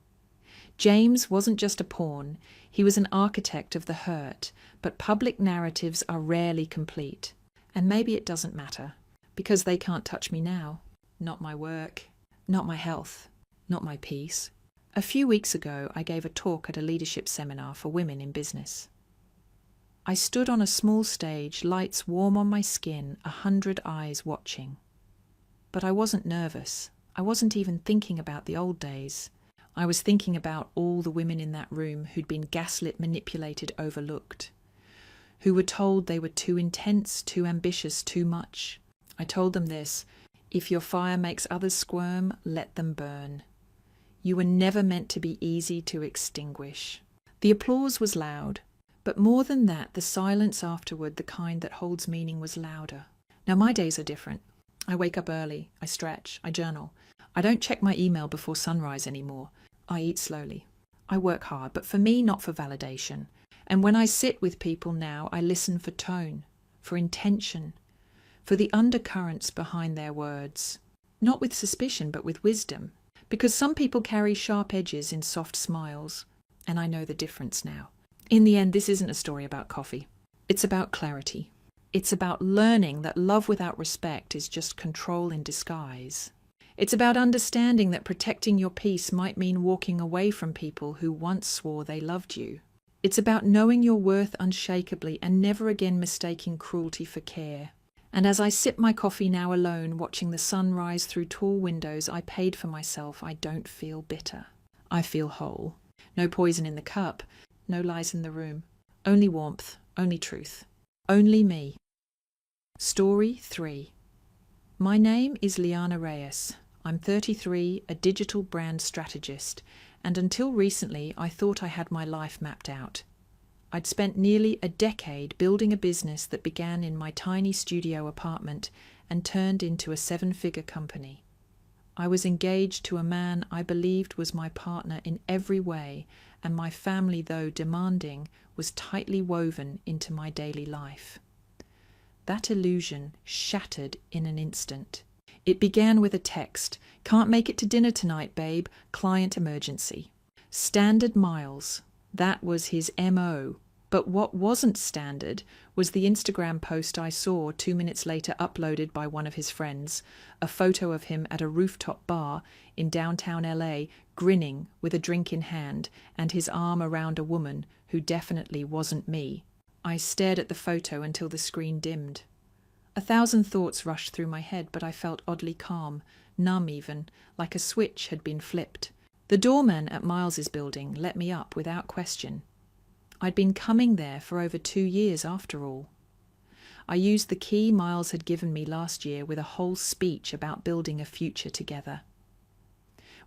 James wasn't just a pawn, he was an architect of the hurt, but public narratives are rarely complete. And maybe it doesn't matter, because they can't touch me now. Not my work, not my health, not my peace. A few weeks ago, I gave a talk at a leadership seminar for women in business. I stood on a small stage, lights warm on my skin, 100 eyes watching. But I wasn't nervous. I wasn't even thinking about the old days. I was thinking about all the women in that room who'd been gaslit, manipulated, overlooked, who were told they were too intense, too ambitious, too much. I told them this: if your fire makes others squirm, let them burn. You were never meant to be easy to extinguish. The applause was loud, but more than that, the silence afterward, the kind that holds meaning, was louder. Now my days are different. I wake up early, I stretch, I journal. I don't check my email before sunrise anymore. I eat slowly. I work hard, but for me, not for validation. And when I sit with people now, I listen for tone, for intention, for the undercurrents behind their words. Not with suspicion, but with wisdom. Because some people carry sharp edges in soft smiles, and I know the difference now. In the end, this isn't a story about coffee. It's about clarity. It's about learning that love without respect is just control in disguise. It's about understanding that protecting your peace might mean walking away from people who once swore they loved you. It's about knowing your worth unshakably and never again mistaking cruelty for care. And as I sip my coffee now alone, watching the sun rise through tall windows I paid for myself, I don't feel bitter. I feel whole. No poison in the cup, no lies in the room. Only warmth, only truth. Only me. Story 3. My name is Liana Reyes. I'm 33, a digital brand strategist, and until recently I thought I had my life mapped out. I'd spent nearly a decade building a business that began in my tiny studio apartment and turned into a 7-figure company. I was engaged to a man I believed was my partner in every way, and my family, though demanding, was tightly woven into my daily life. That illusion shattered in an instant. It began with a text. "Can't make it to dinner tonight, babe. Client emergency." Standard Miles. That was his MO. But what wasn't standard was the Instagram post I saw 2 minutes later uploaded by one of his friends, a photo of him at a rooftop bar in downtown LA, grinning with a drink in hand and his arm around a woman who definitely wasn't me. I stared at the photo until the screen dimmed. 1,000 thoughts rushed through my head, but I felt oddly calm, numb even, like a switch had been flipped. The doorman at Miles's building let me up without question. I'd been coming there for over 2 years after all. I used the key Miles had given me last year with a whole speech about building a future together.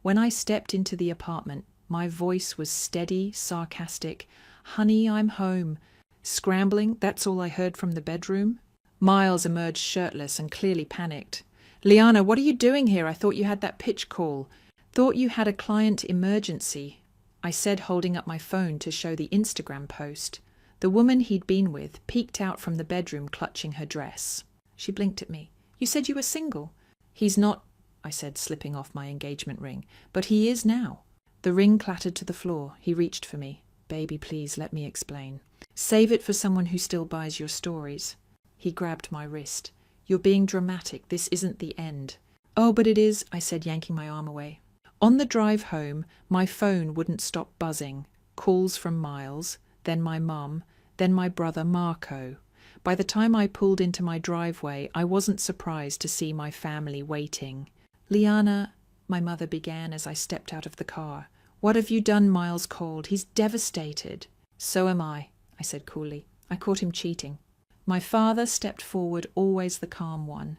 When I stepped into the apartment, my voice was steady, sarcastic. "Honey, I'm home." Scrambling, that's all I heard from the bedroom. Miles emerged shirtless and clearly panicked. "Liana, what are you doing here? I thought you had that pitch call." "Thought you had a client emergency," I said, holding up my phone to show the Instagram post. The woman he'd been with peeked out from the bedroom clutching her dress. She blinked at me. "You said you were single." "He's not," I said, slipping off my engagement ring. "But he is now." The ring clattered to the floor. He reached for me. "Baby, please, let me explain. Save it for someone who still buys your stories." He grabbed my wrist. "You're being dramatic. This isn't the end." "Oh, but it is," I said, yanking my arm away. On the drive home, my phone wouldn't stop buzzing. Calls from Miles, then my mum, then my brother Marco. By the time I pulled into my driveway, I wasn't surprised to see my family waiting. "Liana," my mother began as I stepped out of the car. "What have you done?" Miles called. "He's devastated." "So am I," I said coolly. "I caught him cheating." My father stepped forward, always the calm one.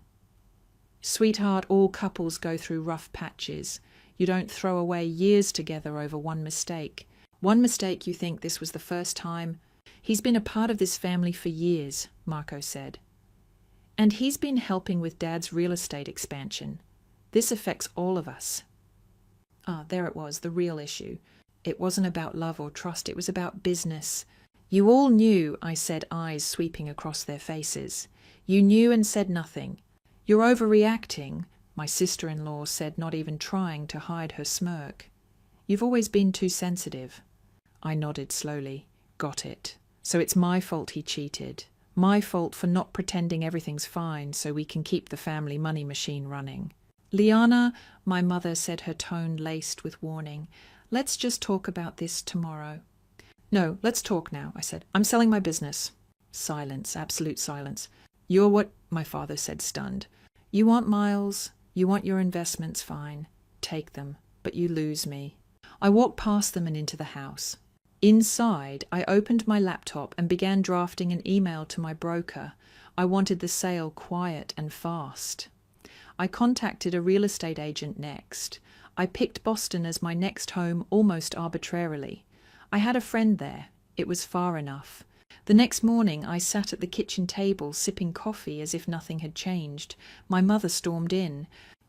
"Sweetheart, all couples go through rough patches. You don't throw away years together over one mistake. One mistake you think this was the first time." "He's been a part of this family for years," Marco said. "And he's been helping with Dad's real estate expansion. This affects all of us." There it was, the real issue. It wasn't about love or trust, it was about business. "You all knew," I said, eyes sweeping across their faces. "You knew and said nothing. You're overreacting," my sister-in-law said, not even trying to hide her smirk. "You've always been too sensitive." I nodded slowly. Got it. So it's my fault he cheated. My fault for not pretending everything's fine so we can keep the family money machine running. "Liana," my mother said, her tone laced with warning, "let's just talk about this tomorrow." "No, let's talk now," I said. "I'm selling my business." Silence, absolute silence. "You're what?" my father said, stunned. "You want Miles. You want your investments, fine. Take them, but you lose me." I walked past them and into the house. Inside, I opened my laptop and began drafting an email to my broker. I wanted the sale quiet and fast. I contacted a real estate agent next. I picked Boston as my next home almost arbitrarily. I had a friend there. It was far enough. The next morning I sat at the kitchen table sipping coffee as if nothing had changed. My mother stormed in.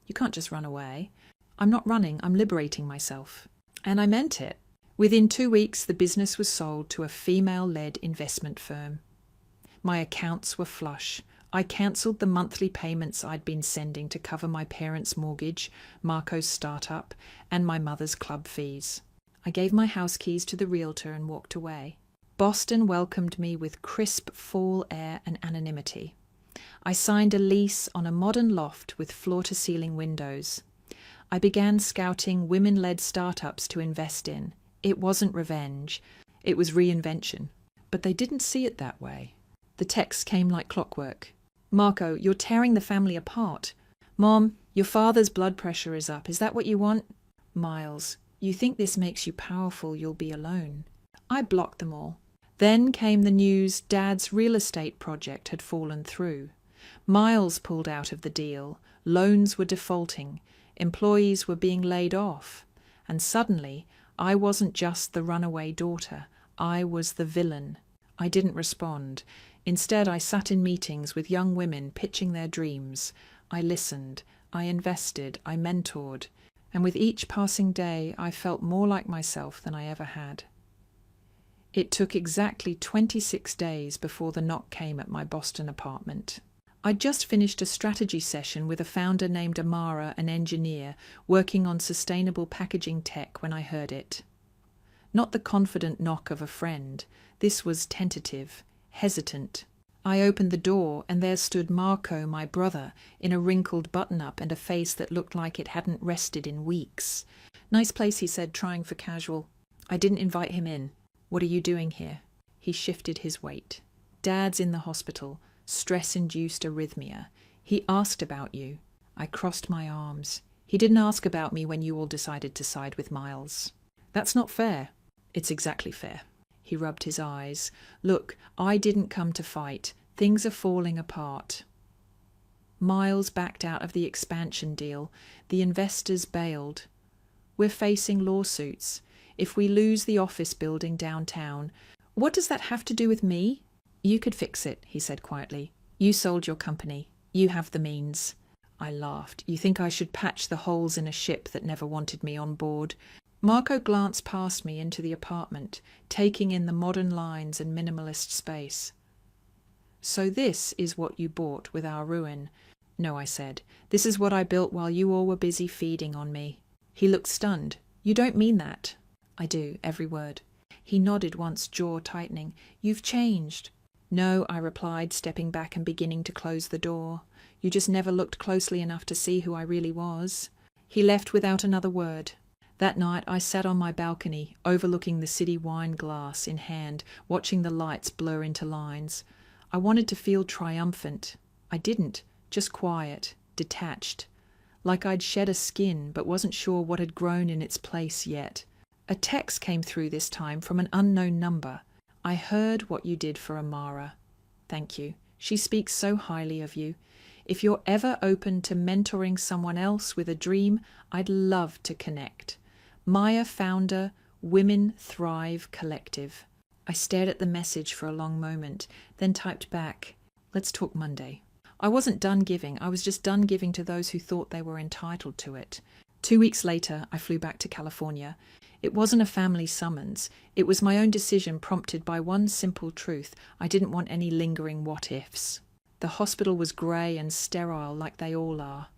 "You can't just run away." "I'm not running, I'm liberating myself." And I meant it. Within 2 weeks the business was sold to a female-led investment firm. My accounts were flush. I cancelled the monthly payments I'd been sending to cover my parents' mortgage, Marco's startup, and my mother's club fees. I gave my house keys to the realtor and walked away. Boston welcomed me with crisp fall air and anonymity. I signed a lease on a modern loft with floor-to-ceiling windows. I began scouting women-led startups to invest in. It wasn't revenge. It was reinvention. But they didn't see it that way. The texts came like clockwork. "Marco, you're tearing the family apart." "Mom, your father's blood pressure is up. Is that what you want?" "Miles, you think this makes you powerful, you'll be alone." I blocked them all. Then came the news Dad's real estate project had fallen through. Miles pulled out of the deal. Loans were defaulting. Employees were being laid off. And suddenly, I wasn't just the runaway daughter. I was the villain. I didn't respond. Instead, I sat in meetings with young women pitching their dreams. I listened. I invested. I mentored. And with each passing day, I felt more like myself than I ever had. It took exactly 26 days before the knock came at my Boston apartment. I'd just finished a strategy session with a founder named Amara, an engineer, working on sustainable packaging tech when I heard it. Not the confident knock of a friend. This was tentative, hesitant. I opened the door, and there stood Marco, my brother, in a wrinkled button-up and a face that looked like it hadn't rested in weeks. "Nice place," he said, trying for casual. I didn't invite him in. "What are you doing here?" He shifted his weight. "Dad's in the hospital. Stress-induced arrhythmia. He asked about you." I crossed my arms. "He didn't ask about me when you all decided to side with Miles." "That's not fair." "It's exactly fair." He rubbed his eyes. "Look, I didn't come to fight. Things are falling apart." Miles backed out of the expansion deal. The investors bailed. We're facing lawsuits. If we lose the office building downtown, what does that have to do with me? "You could fix it," he said quietly. "You sold your company. You have the means." I laughed. "You think I should patch the holes in a ship that never wanted me on board?" Marco glanced past me into the apartment, taking in the modern lines and minimalist space. "So this is what you bought with our ruin?" "No," I said. "This is what I built while you all were busy feeding on me." He looked stunned. "You don't mean that?" "I do, every word." He nodded once, jaw tightening. "You've changed." "No," I replied, stepping back and beginning to close the door. "You just never looked closely enough to see who I really was." He left without another word. That night I sat on my balcony, overlooking the city wine glass in hand, watching the lights blur into lines. I wanted to feel triumphant. I didn't, just quiet, detached. Like I'd shed a skin, but wasn't sure what had grown in its place yet. A text came through this time from an unknown number. "I heard what you did for Amara. Thank you. She speaks so highly of you. If you're ever open to mentoring someone else with a dream, I'd love to connect. Maya founder, Women Thrive Collective." I stared at the message for a long moment, then typed back, "Let's talk Monday." I wasn't done giving. I was just done giving to those who thought they were entitled to it. 2 weeks later, I flew back to California. It wasn't a family summons. It was my own decision prompted by one simple truth. I didn't want any lingering what-ifs. The hospital was grey and sterile like they all are.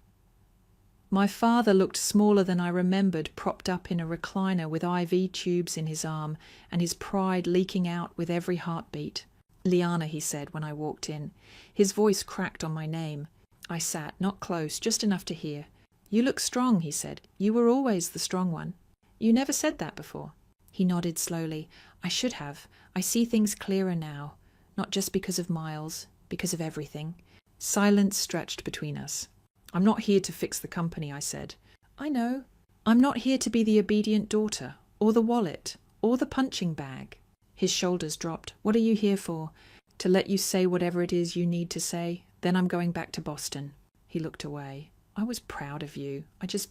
My father looked smaller than I remembered, propped up in a recliner with IV tubes in his arm and his pride leaking out with every heartbeat. "Liana," he said when I walked in. His voice cracked on my name. I sat, not close, just enough to hear. "You look strong," he said. "You were always the strong one." "You never said that before." He nodded slowly. "I should have. I see things clearer now. Not just because of Miles, because of everything." Silence stretched between us. "I'm not here to fix the company," I said. "I know. I'm not here to be the obedient daughter, or the wallet, or the punching bag." His shoulders dropped. "What are you here for?" "To let you say whatever it is you need to say. Then I'm going back to Boston." He looked away. "I was proud of you. I just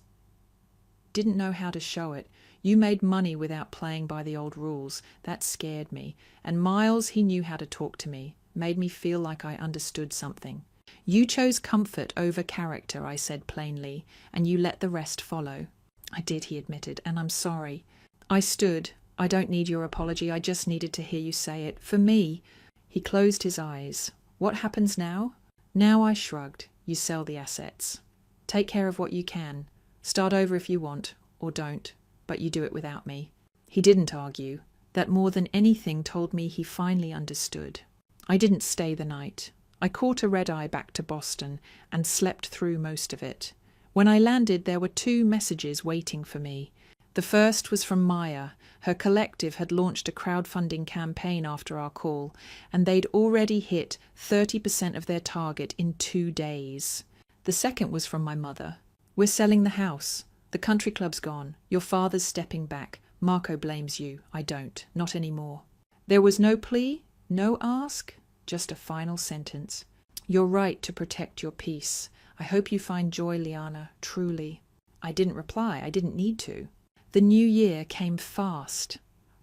didn't know how to show it. You made money without playing by the old rules. That scared me. And Miles, he knew how to talk to me, made me feel like I understood something. You chose comfort over character," I said plainly, "and you let the rest follow." "I did," he admitted, "and I'm sorry." I stood. "I don't need your apology. I just needed to hear you say it. For me." He closed his eyes. "What happens now?" Now I shrugged. "You sell the assets. Take care of what you can. Start over if you want, or don't, but you do it without me." He didn't argue. That more than anything told me he finally understood. I didn't stay the night. I caught a red-eye back to Boston and slept through most of it. When I landed, there were 2 messages waiting for me. The first was from Maya. Her collective had launched a crowdfunding campaign after our call, and they'd already hit 30% of their target in 2 days. The second was from my mother. "We're selling the house. The country club's gone. Your father's stepping back. Marco blames you. I don't. Not anymore." There was no plea, no ask, just a final sentence. "You're right to protect your peace. I hope you find joy, Liana, truly. I didn't reply. I didn't need to. The new year came fast.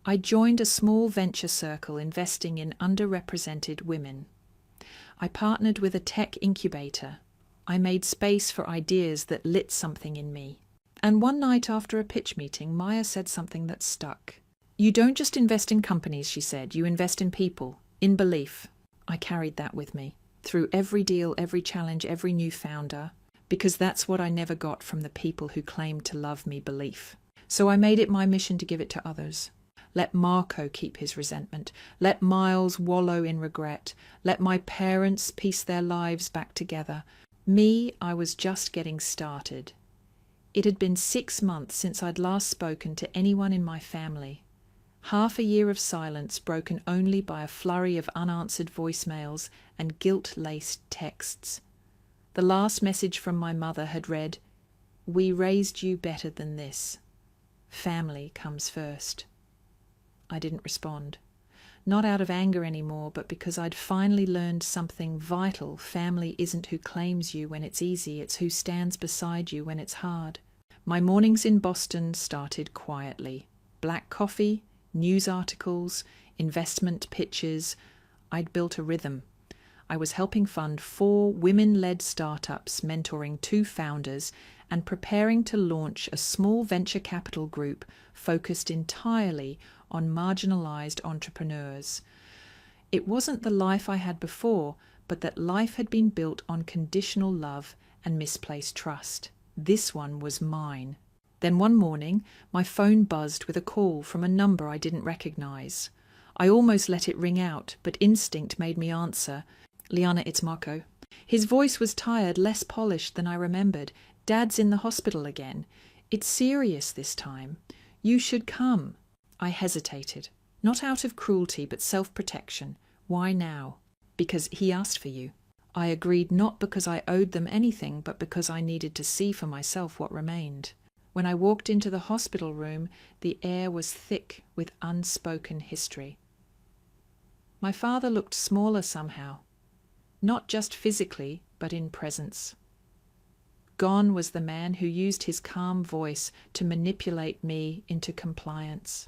I joined a small venture circle investing in underrepresented women. I partnered with a tech incubator. I made space for ideas that lit something in me. And one night after a pitch meeting, Maya said something that stuck. You don't just invest in companies, she said. You invest in people, in belief. I carried that with me, through every deal, every challenge, every new founder, because that's what I never got from the people who claimed to love me, belief. So I made it my mission to give it to others. Let Marco keep his resentment. Let Miles wallow in regret. Let my parents piece their lives back together. Me, I was just getting started. It had been 6 months since I'd last spoken to anyone in my family. Half a year of silence broken only by a flurry of unanswered voicemails and guilt-laced texts. The last message from my mother had read, "We raised you better than this. Family comes first." I didn't respond. Not out of anger anymore, but because I'd finally learned something vital. Family isn't who claims you when it's easy, it's who stands beside you when it's hard. My mornings in Boston started quietly. Black coffee, news articles, investment pitches. I'd built a rhythm. I was helping fund 4 women-led startups, mentoring 2 founders, and preparing to launch a small venture capital group focused entirely on marginalized entrepreneurs. It wasn't the life I had before, but that life had been built on conditional love and misplaced trust. This one was mine. Then one morning, my phone buzzed with a call from a number I didn't recognize. I almost let it ring out, but instinct made me answer. "Liana, it's Marco." His voice was tired, less polished than I remembered. "Dad's in the hospital again. It's serious this time. You should come." I hesitated, not out of cruelty, but self-protection. "Why now?" "Because he asked for you." I agreed, not because I owed them anything, but because I needed to see for myself what remained. When I walked into the hospital room, the air was thick with unspoken history. My father looked smaller somehow, not just physically, but in presence. Gone was the man who used his calm voice to manipulate me into compliance.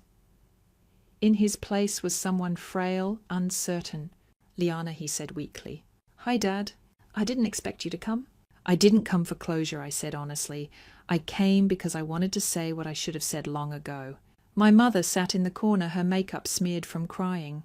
In his place was someone frail, uncertain. "Liana," he said weakly. "Hi, Dad. I didn't expect you to come." "I didn't come for closure," I said honestly. "I came because I wanted to say what I should have said long ago." My mother sat in the corner, her makeup smeared from crying.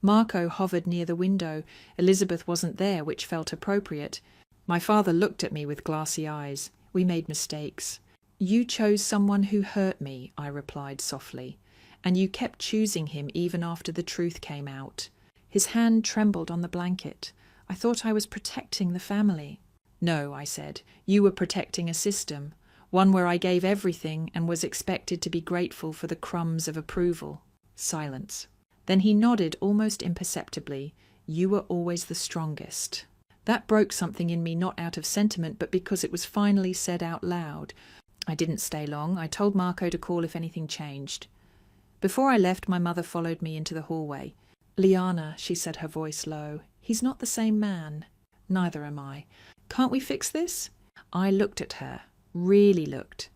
Marco hovered near the window. Elizabeth wasn't there, which felt appropriate. My father looked at me with glassy eyes. "We made mistakes." "You chose someone who hurt me," I replied softly. "And you kept choosing him even after the truth came out." His hand trembled on the blanket. I thought I was protecting the family. "No," I said. "You were protecting a system, one where I gave everything and was expected to be grateful for the crumbs of approval." Silence. Then he nodded almost imperceptibly. "You were always the strongest." That broke something in me, not out of sentiment, but because it was finally said out loud. I didn't stay long. I told Marco to call if anything changed. Before I left, my mother followed me into the hallway. "Liana," she said, her voice low, "he's not the same man." "Neither am I. Can't we fix this?" I looked at her, really looked.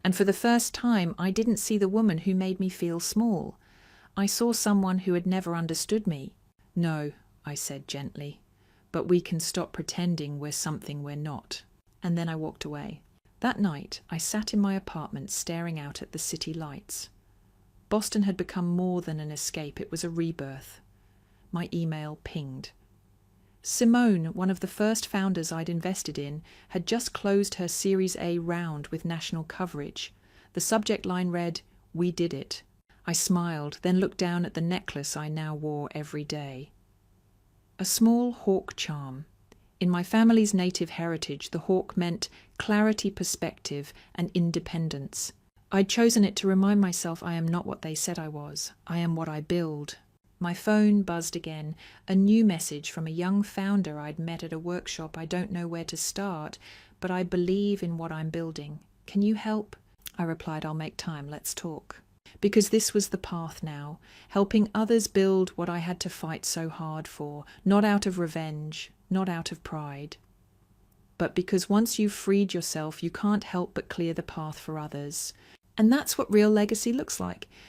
And for the first time, I didn't see the woman who made me feel small. I saw someone who had never understood me. "No," I said gently, "but we can stop pretending we're something we're not." And then I walked away. That night, I sat in my apartment staring out at the city lights. Boston had become more than an escape, it was a rebirth. My email pinged. Simone, one of the first founders I'd invested in, had just closed her Series A round with national coverage. The subject line read, "We did it." I smiled, then looked down at the necklace I now wore every day. A small hawk charm. In my family's native heritage, the hawk meant clarity, perspective, and independence. I'd chosen it to remind myself I am not what they said I was. I am what I build. My phone buzzed again, a new message from a young founder I'd met at a workshop. "I don't know where to start, but I believe in what I'm building. Can you help?" I replied, "I'll make time, let's talk." Because this was the path now, helping others build what I had to fight so hard for, not out of revenge, not out of pride. but because once you've freed yourself, you can't help but clear the path for others. And that's what real legacy looks like.